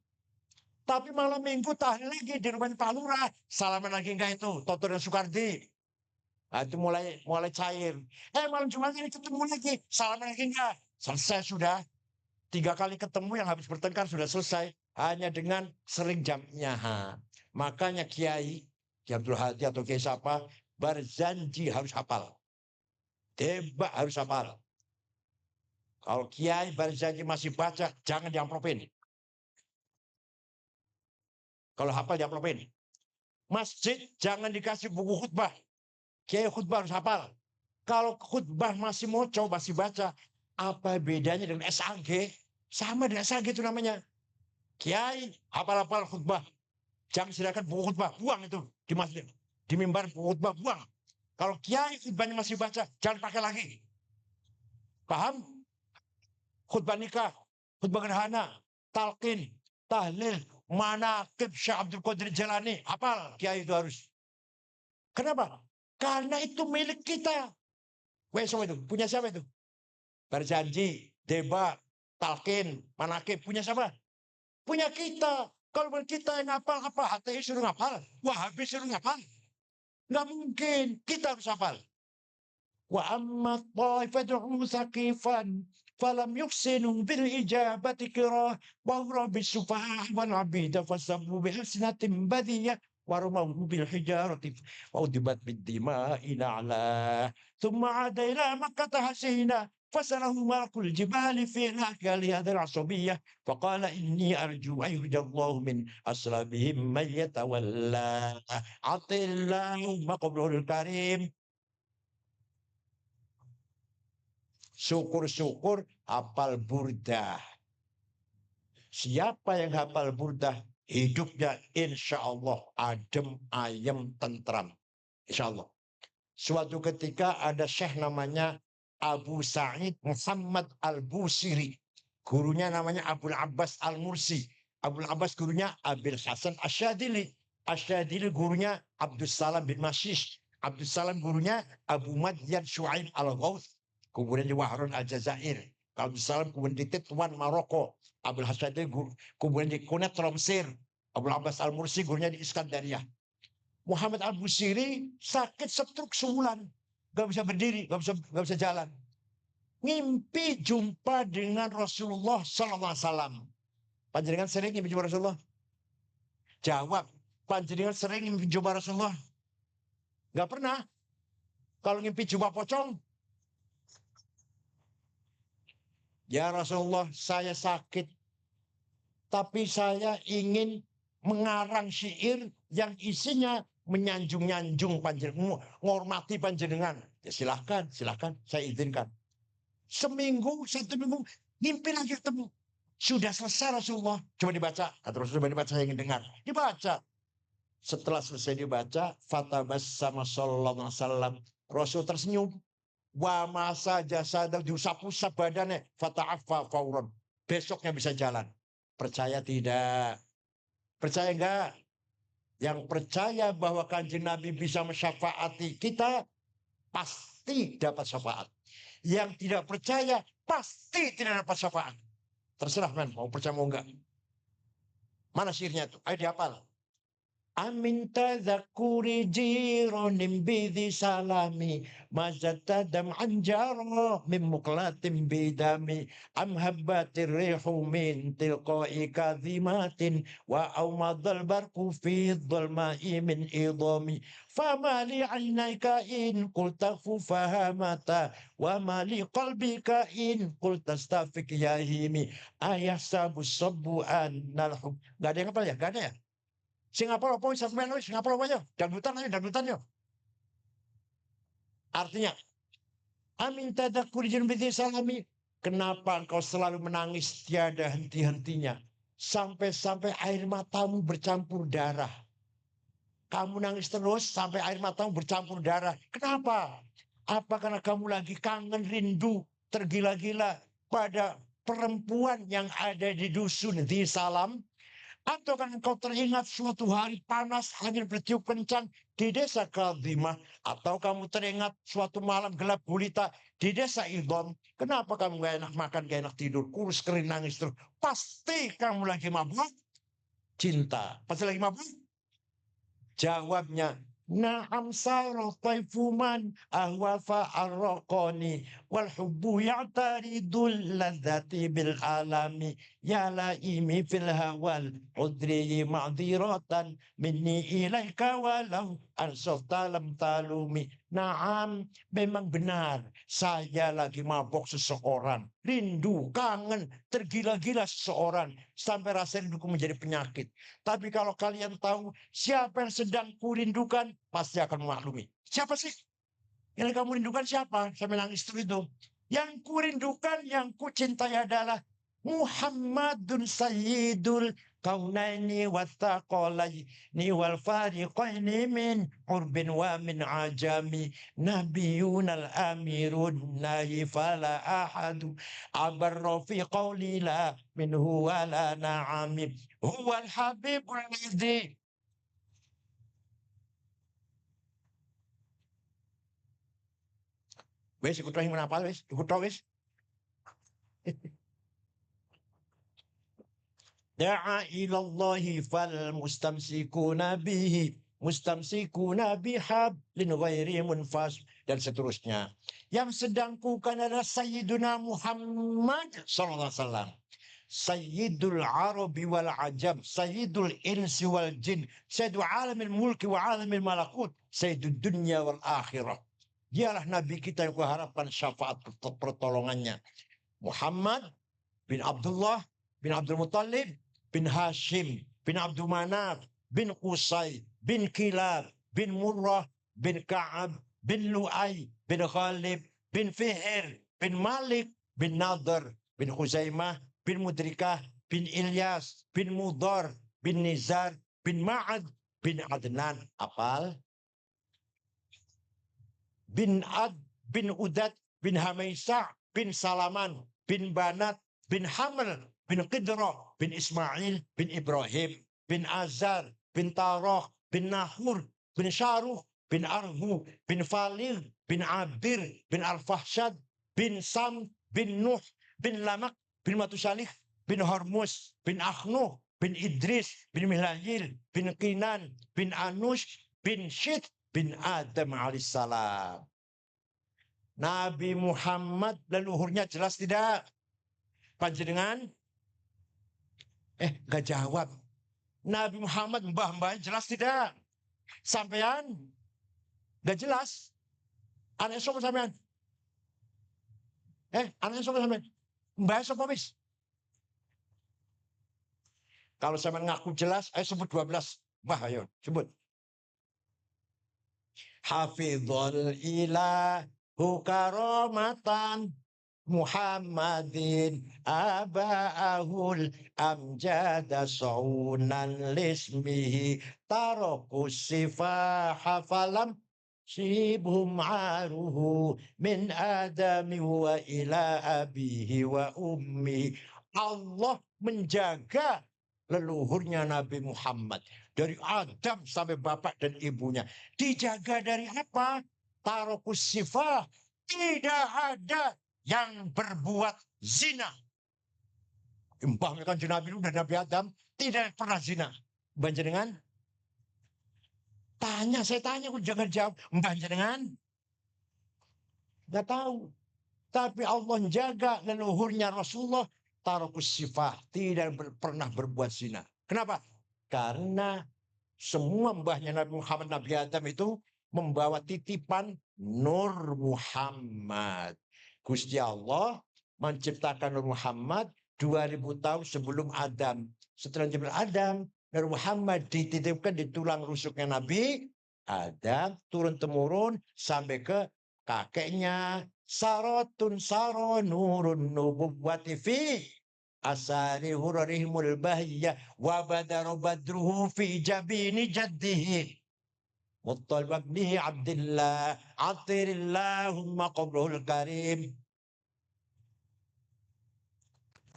Tapi malam Minggu tahlil lagi di rumah Pak Lurah, salaman lagi enggak itu Toto dan Soekardi? Nah, itu mulai cair. Malam Jumat ini ketemu lagi, salaman lagi enggak? Selesai sudah. 3 kali ketemu yang habis bertengkar sudah selesai. Hanya dengan sering jamnya. Makanya Kiai Abdul Hadi atau Kiai siapa berjanji harus hafal. Debat harus hafal. Kalau Kiai berjanji masih baca, jangan diamplopin. Kalau hafal diamplopin. Masjid jangan dikasih buku khutbah. Kiai khutbah harus hafal. Kalau khutbah masih moco, masih baca, apa bedanya dengan SAG? Sama dengan SAG itu namanya. Kiai hafal-hafal khutbah. Jangan silakan buku khutbah, buang itu di masjid. Di mimbar buku khutbah, buang. Kalau kiai khutbahnya masih baca, jangan pakai lagi. Paham? Khutbah nikah, khutbah gerhana, talqin, tahlil, manaqib Syekh Abdul Qadir Jalani, hafal kiai itu harus. Kenapa? Karena itu milik kita. Semua itu punya siapa itu? Berjanji, debat, talqin, manaqib punya siapa? Punya kita. Kalau kita yang ngapal apa? HTI suruh ngapal, Wahabi suruh ngapal. Nggak mungkin. Kita harus hafal. Wa amma taifatu saqifan falam yuhsinu bil ijabati kira wa rabbi sufah wa abida fasabu bi hasnatin badiyah wa rumahu bil hijarati wa udibat bid dima'i na'la thumma ada ila makkah hasina فسره ملك الجبال في هناك لهذه العصبية فقال إني أرجو أن يهدى الله من أصلابهم من يتولى عطي اللهم قبره الكريم. Syukur-syukur hafal burdah. Siapa yang hafal burdah, hidupnya insya Allah adem, ayem, tentram. Insya Allah. Suatu ketika ada syekh namanya Abu Sa'id Muhammad Al-Busiri. Gurunya namanya Abul Abbas Al-Mursi. Abul Abbas gurunya Abil Hasan Asyadili. Asyadili gurunya Abdus Salam bin Masyish. Abdus Salam gurunya Abu Madyan Shu'aib Al-Ghawth. Kemudian di Wahrun Al-Jazair. Abdus Salam kemudian di Tetwan Maroko. Abul Hasyadili kemudian di Kunat Romsir. Abul Abbas Al-Mursi gurunya di Iskandariyah. Muhammad Al-Busiri sakit stroke sebulan. Gak bisa berdiri, gak bisa jalan. Ngimpi jumpa dengan Rasulullah SAW. Panjenengan sering ngimpi jumpa Rasulullah? Jawab, panjenengan sering ngimpi jumpa Rasulullah? Gak pernah. Kalau ngimpi jumpa pocong, ya Rasulullah, saya sakit. Tapi saya ingin mengarang syair yang isinya menyanjung-nyanjung panjenengan, menghormati panjenengan. Ya silahkan, saya izinkan. Seminggu, 1 minggu, mimpi lagi ketemu. Sudah selesai Rasulullah. Coba dibaca. Kata Rasulullah, dibaca, saya ingin dengar. Dibaca. Setelah selesai dibaca, fatabassama sallallahu alaihi wasallam. Rasul tersenyum. Wa masa jasad diusap-usap badannya. Fata'affa fauran. Besoknya bisa jalan. Percaya tidak? Percaya enggak? Yang percaya bahwa Kanjeng Nabi bisa mensyafaati kita, pasti dapat syafaat. Yang tidak percaya, pasti tidak dapat syafaat. Terserah man, mau percaya mau enggak. Mana sihirnya itu? Ayo dihafal. Amin tadzakuri jironim bidhi salami mazatadam anjaro min muklatim bidami am habbatir rihu min tilqai kadhimatin wa awmadal barku fi dhalma'i min idami fama li aynayka in qulta fufahamata wa ma li qalbika in qulta stafik yahimi ayah sabu sabu annal hub. Gak ada yang apa ya? Gak ada ya? Singapura apa? Singapura apa ya? Dangdutan aja, dangdutan ya. Artinya, Amin tadakuri junbiti salami. Kenapa engkau selalu menangis tiada henti-hentinya? Sampai-sampai air matamu bercampur darah. Kamu nangis terus sampai air matamu bercampur darah. Kenapa? Apa karena kamu lagi kangen, rindu, tergila-gila pada perempuan yang ada di dusun di Salam? Atau kan engkau teringat suatu hari panas, angin bertiup kencang di desa Kadimah? Atau kamu teringat suatu malam gelap gulita di desa Idom? Kenapa kamu gak enak makan, gak enak tidur, kurus kering nangis terus? Pasti kamu lagi mabuk cinta. Pasti lagi mabuk. Jawabnya, na'am sara taifuman ahwafa arraqani wal hubbu ya'taridul ladzati bil alami ya laimi fil hawal udri ma'diratan minni ilaika walau ansafta lam talumi. Na'am, memang benar saya lagi mabok seseorang, rindu, kangen, tergila-gila seseorang sampai rasa rinduku menjadi penyakit. Tapi kalau kalian tahu siapa yang sedang kurindukan, pasti akan memaklumi. Siapa sih? Yang kamu rindukan siapa? Sampai nangis itu. Yang kurindukan, yang kucintai adalah Muhammadun Sayyidul Kaunaini wattaqalaini wal fariqaini min urbin wa min ajami nabiyun al-amirun nahi fala ahadu abarra fi qawli la minhu wala na'ami huwal habibul ladzi. Wes ikut rahim menapal wes, ikut wes. Da'a ilallahi fal mustamsikuna bihi mustamsikuna bihablin ghairi munfas dan seterusnya. Yang sedang kukan adalah Sayyiduna Muhammad sallallahu alaihi wasallam. Sayyidul Arabi wal Ajam, Sayyidul Insi wal Jin, Sayyidul Alamil Mulki wa Alamil Malakut, Sayyidul Dunya wal Akhirah. Dialah Nabi kita yang kuharapkan syafaat pertolongannya. Muhammad bin Abdullah bin Abdul Muttalib bin Hashim bin Abdul Manaf bin Qusay bin Kilab bin Murrah bin Ka'ab bin Lu'ay bin Ghalib bin Fihr bin Malik bin Nadr bin Khuzaimah bin Mudrikah bin Ilyas bin Mudar bin Nizar bin Ma'ad bin Adnan. Apal? Bin Ad bin Udad bin Hamaisa bin Salaman bin Banat bin Haml bin Qidra bin Ismail bin Ibrahim bin Azar bin Tarah bin Nahur bin Sharuh bin Arhu bin Falil bin Abir bin Al-Fahshad bin Sam bin Nuh bin Lamak bin Matusalih bin Hormuz bin Akhnuh bin Idris bin Milayil bin Kinan bin Anush bin Syith bin Adam alaihissalam. Nabi Muhammad leluhurnya jelas tidak? Panjenengan? Gak jawab. Nabi Muhammad mbah-mbahnya jelas tidak? Sampean? Gak jelas. Anak sopo sampean? Anak sopo sampean? Mbah sopo wis? Kalau sampean ngaku jelas, ayo sebut 12. Mbah ayo, sebut. Hafizul ilahu karamatan Muhammadin aba'ahul amjada saunan lismihi tarakus sifaha falam shibhum aruhu min adami wa ila abihi wa ummi. Allah menjaga leluhurnya Nabi Muhammad dari Adam sampai bapak dan ibunya. Dijaga dari apa? Tarakus sifah. Tidak ada yang berbuat zina. Mbah kan Nabi Nuh dan Nabi Adam tidak pernah zina. Mbah jenengan? Saya tanya, jangan jawab. Mbah jenengan? Nggak tahu. Tapi Allah jaga leluhurnya Rasulullah. Tarakus sifah. Tidak pernah berbuat zina. Kenapa? Karena semua mbahnya Nabi Muhammad, Nabi Adam itu membawa titipan Nur Muhammad. Gusti Allah menciptakan Nur Muhammad 2000 tahun sebelum Adam. Setelah Jibril Adam, Nur Muhammad dititipkan di tulang rusuknya Nabi Adam, turun-temurun sampai ke kakeknya, saratun saro nurun nubuwati fi asari hurarihimul bahiyya wa badaru badruhu fi jabini jaddihi muttalib bihi abdillah atirillahumma qabrul karim.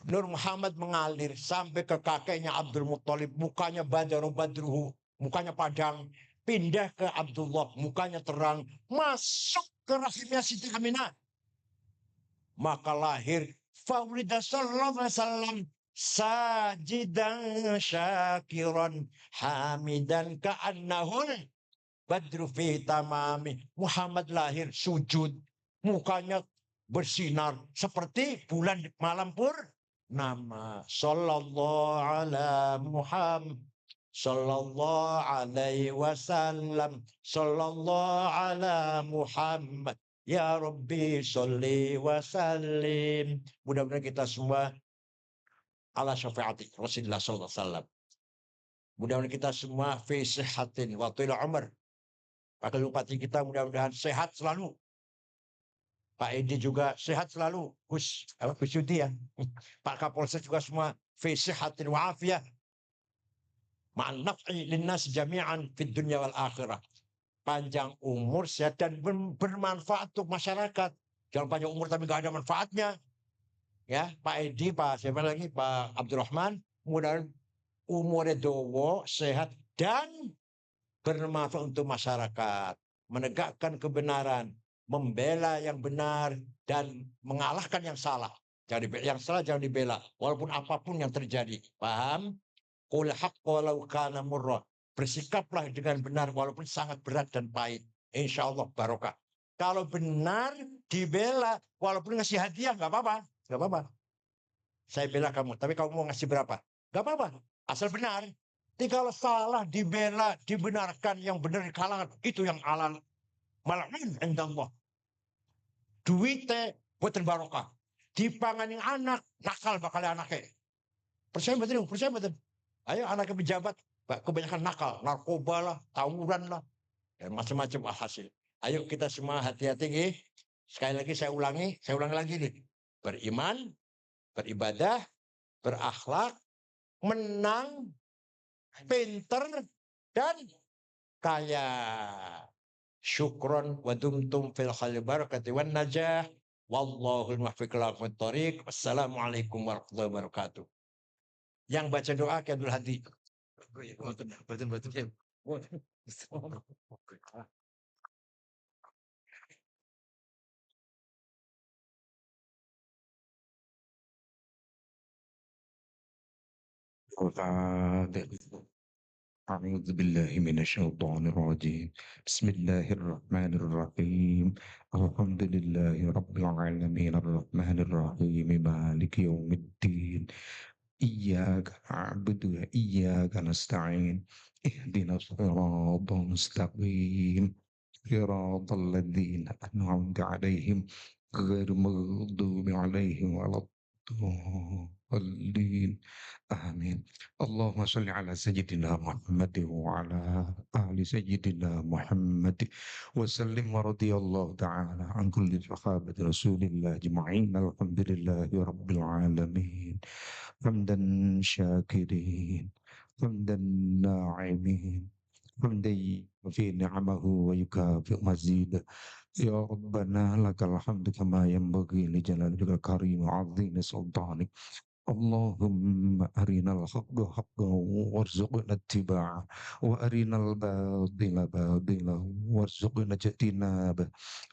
Nur Muhammad mengalir sampai ke kakeknya Abdul Muttalib, mukanya badaru badruhu, mukanya padang, pindah ke Abdullah, mukanya terang, masuk ke rahimnya Siti Aminah. Maka lahir Faulida sallallahu alaihi wasallam sajidan syakiran hamidan ka'annahul badru fi tamami. Muhammad lahir sujud, mukanya bersinar seperti bulan malam purnama. Sallallahu ala Muhammad sallallahu alaihi wasallam sallallahu ala Muhammad. Ya Rabbi sholli wa sallim. Mudah-mudahan kita semua ala syafaati Rasulullah sallallahu alaihi wasallam. Mudah-mudahan kita semua fi sihatin wa tila umr. Wakil Bupati kita mudah-mudahan sehat selalu. Pak Edi juga sehat selalu. Gus Yudi ya. Pak Kapolsek juga semua fi sihatin wa afiyah. Ma'an naf'i linnas jami'an fid dunya wal akhirah. Panjang umur, sehat, dan bermanfaat untuk masyarakat. Jangan panjang umur tapi nggak ada manfaatnya. Ya, Pak Edi, Pak siapa lagi, Pak Abdurrahman, mudah-mudahan umurnya dowo, sehat, dan bermanfaat untuk masyarakat. Menegakkan kebenaran, membela yang benar, dan mengalahkan yang salah. Yang salah jangan dibela, walaupun apapun yang terjadi. Paham? Qul haqqa walau kana murra. Bersikaplah dengan benar walaupun sangat berat dan pahit. Insya Allah barokah. Kalau benar dibela walaupun ngasih hadiah nggak apa-apa, nggak apa-apa. Saya bela kamu, tapi kamu mau ngasih berapa? Nggak apa-apa, asal benar. Tapi kalau salah dibela, dibenarkan yang benar di kalangan itu yang alal mal'un indallah. Duitnya buatan barokah. Dipangani anak nakal bakal anaknya. Percaya betul, percaya betul. Ayo anaknya pejabat kebanyakan nakal, narkoba lah, tawuran lah, dan macam-macam hasil. Ayo kita semua hati-hati. Sekali lagi saya ulangi lagi nih. Beriman, beribadah, berakhlak, menang, pinter, dan kaya. Syukron wa dumtum fil khairi barakati wan najah. Wallahul muwaffiq ila aqwamit thoriq. Wassalamualaikum warahmatullahi wabarakatuh. Yang baca doa ke Abdul Hadi. Batin. أعوذ بالله من الشيطان الرجيم بسم الله الرحمن الرحيم الحمد لله رب العالمين الرحمن الرحيم مالك يوم الدين إياك نعبد وإياك نستعين اهدنا الصراط المستقيم صراط الذين أنعمت عليهم غير المغضوب عليهم ولا الضالين آمين اللهم صل على سيدنا محمد وعلى آل سيدنا محمد وسلم ورضي الله تعالى عن كل صحابة رسول الله أجمعين الحمد لله رب العالمين حمدا شاكرين حمدا ناعمين حمدا في نعمه ويكافئ مزيدا يا ربنا لك الحمد كما ينبغي لجلالك الكريم وعظيم سلطانك اللهم أرنا الحق حقا وارزقنا اتباعه وأرنا الباطل باطلا وارزقنا اجتنابه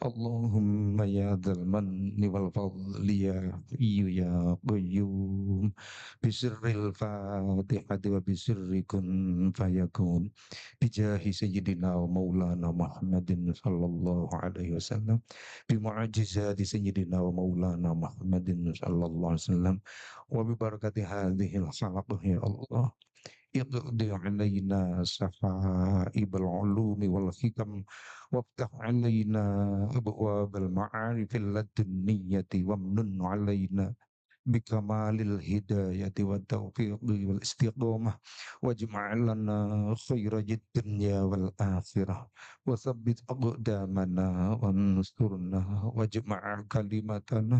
اللهم يا ذا المن والفضل يا حي يا قيوم بسر الفاتحة وبسر كن فيكون بجاه سيدنا ومولانا محمد صلى الله عليه وسلم بمعجزات سيدنا ومولانا محمد صلى الله عليه وسلم وببركة هذه الحلقة يا الله اقضي علينا سحائب العلوم والحكم وافتح علينا أبواب المعارف اللدنية وامنن علينا بكمال الهداية والتوفيق والاستقامة واجمع لنا خير الدنيا والآخرة وثبت أقدامنا وانصرنا واجمع كلمتنا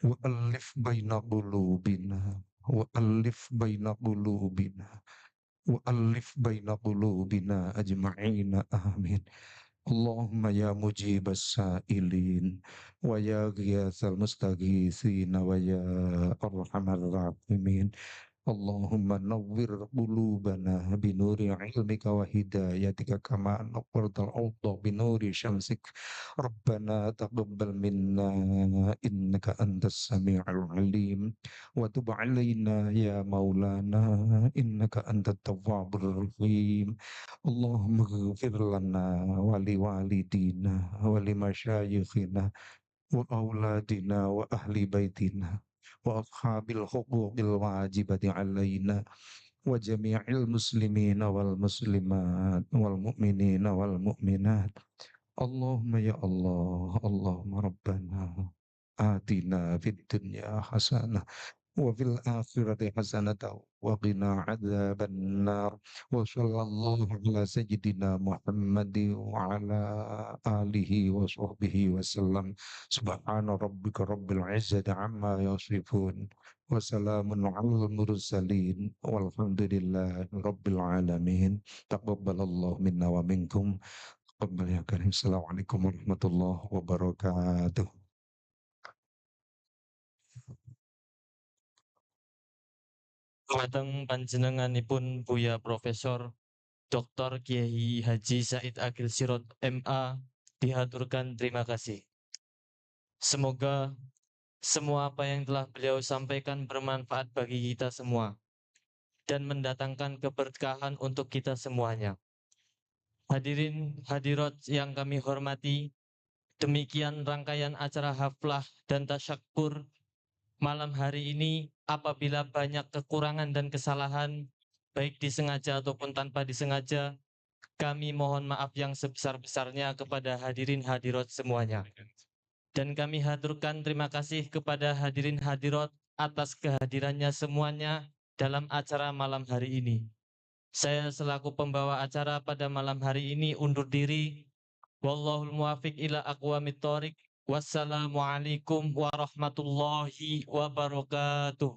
وألف بين قلوبنا وألف بين قلوبنا وألف بين قلوبنا أجمعين آمين. اللهم يا مجيب السائلين ويا غياث المستغيثين ويا أرحم الراحمين اللهم نور قلوبنا بنور علمك وهدايتك كما نورت الأرض بنور شمسك ربنا تقبل منا إنك أنت السميع العليم وتب علينا يا مولانا إنك أنت التواب الرحيم اللهم اغفر لنا ولوالدينا ولمشايخنا وأولادنا وأهل بيتنا وأصحاب الحقوق الواجبة علينا وجميع المسلمين والمسلمات والمؤمنين والمؤمنات اللهم يا الله اللهم ربنا آتنا في الدنيا حسنة وفي الآخرة حسنة وقنا عذاب النار وصلى الله على سيدنا محمد وعلى آله وصحبه وسلم سبحان ربك رب العزة عما يصفون وسلام على المرسلين والحمد لله رب العالمين تقبل الله منا ومنكم تقبل يا كريم السلام عليكم ورحمة الله وبركاته. Dumateng panjenenganipun Buya Profesor Dr. Kiai Haji Said Akil Sirot MA dihaturkan terima kasih. Semoga semua apa yang telah beliau sampaikan bermanfaat bagi kita semua dan mendatangkan keberkahan untuk kita semuanya. Hadirin hadirat yang kami hormati, demikian rangkaian acara haflah dan tasyakur malam hari ini. Apabila banyak kekurangan dan kesalahan, baik disengaja ataupun tanpa disengaja, kami mohon maaf yang sebesar-besarnya kepada hadirin hadirat semuanya. Dan kami haturkan terima kasih kepada hadirin hadirat atas kehadirannya semuanya dalam acara malam hari ini. Saya selaku pembawa acara pada malam hari ini undur diri. Wallahul muwafiq ila aqwamit thoriq. Wassalamualaikum warahmatullahi wabarakatuh.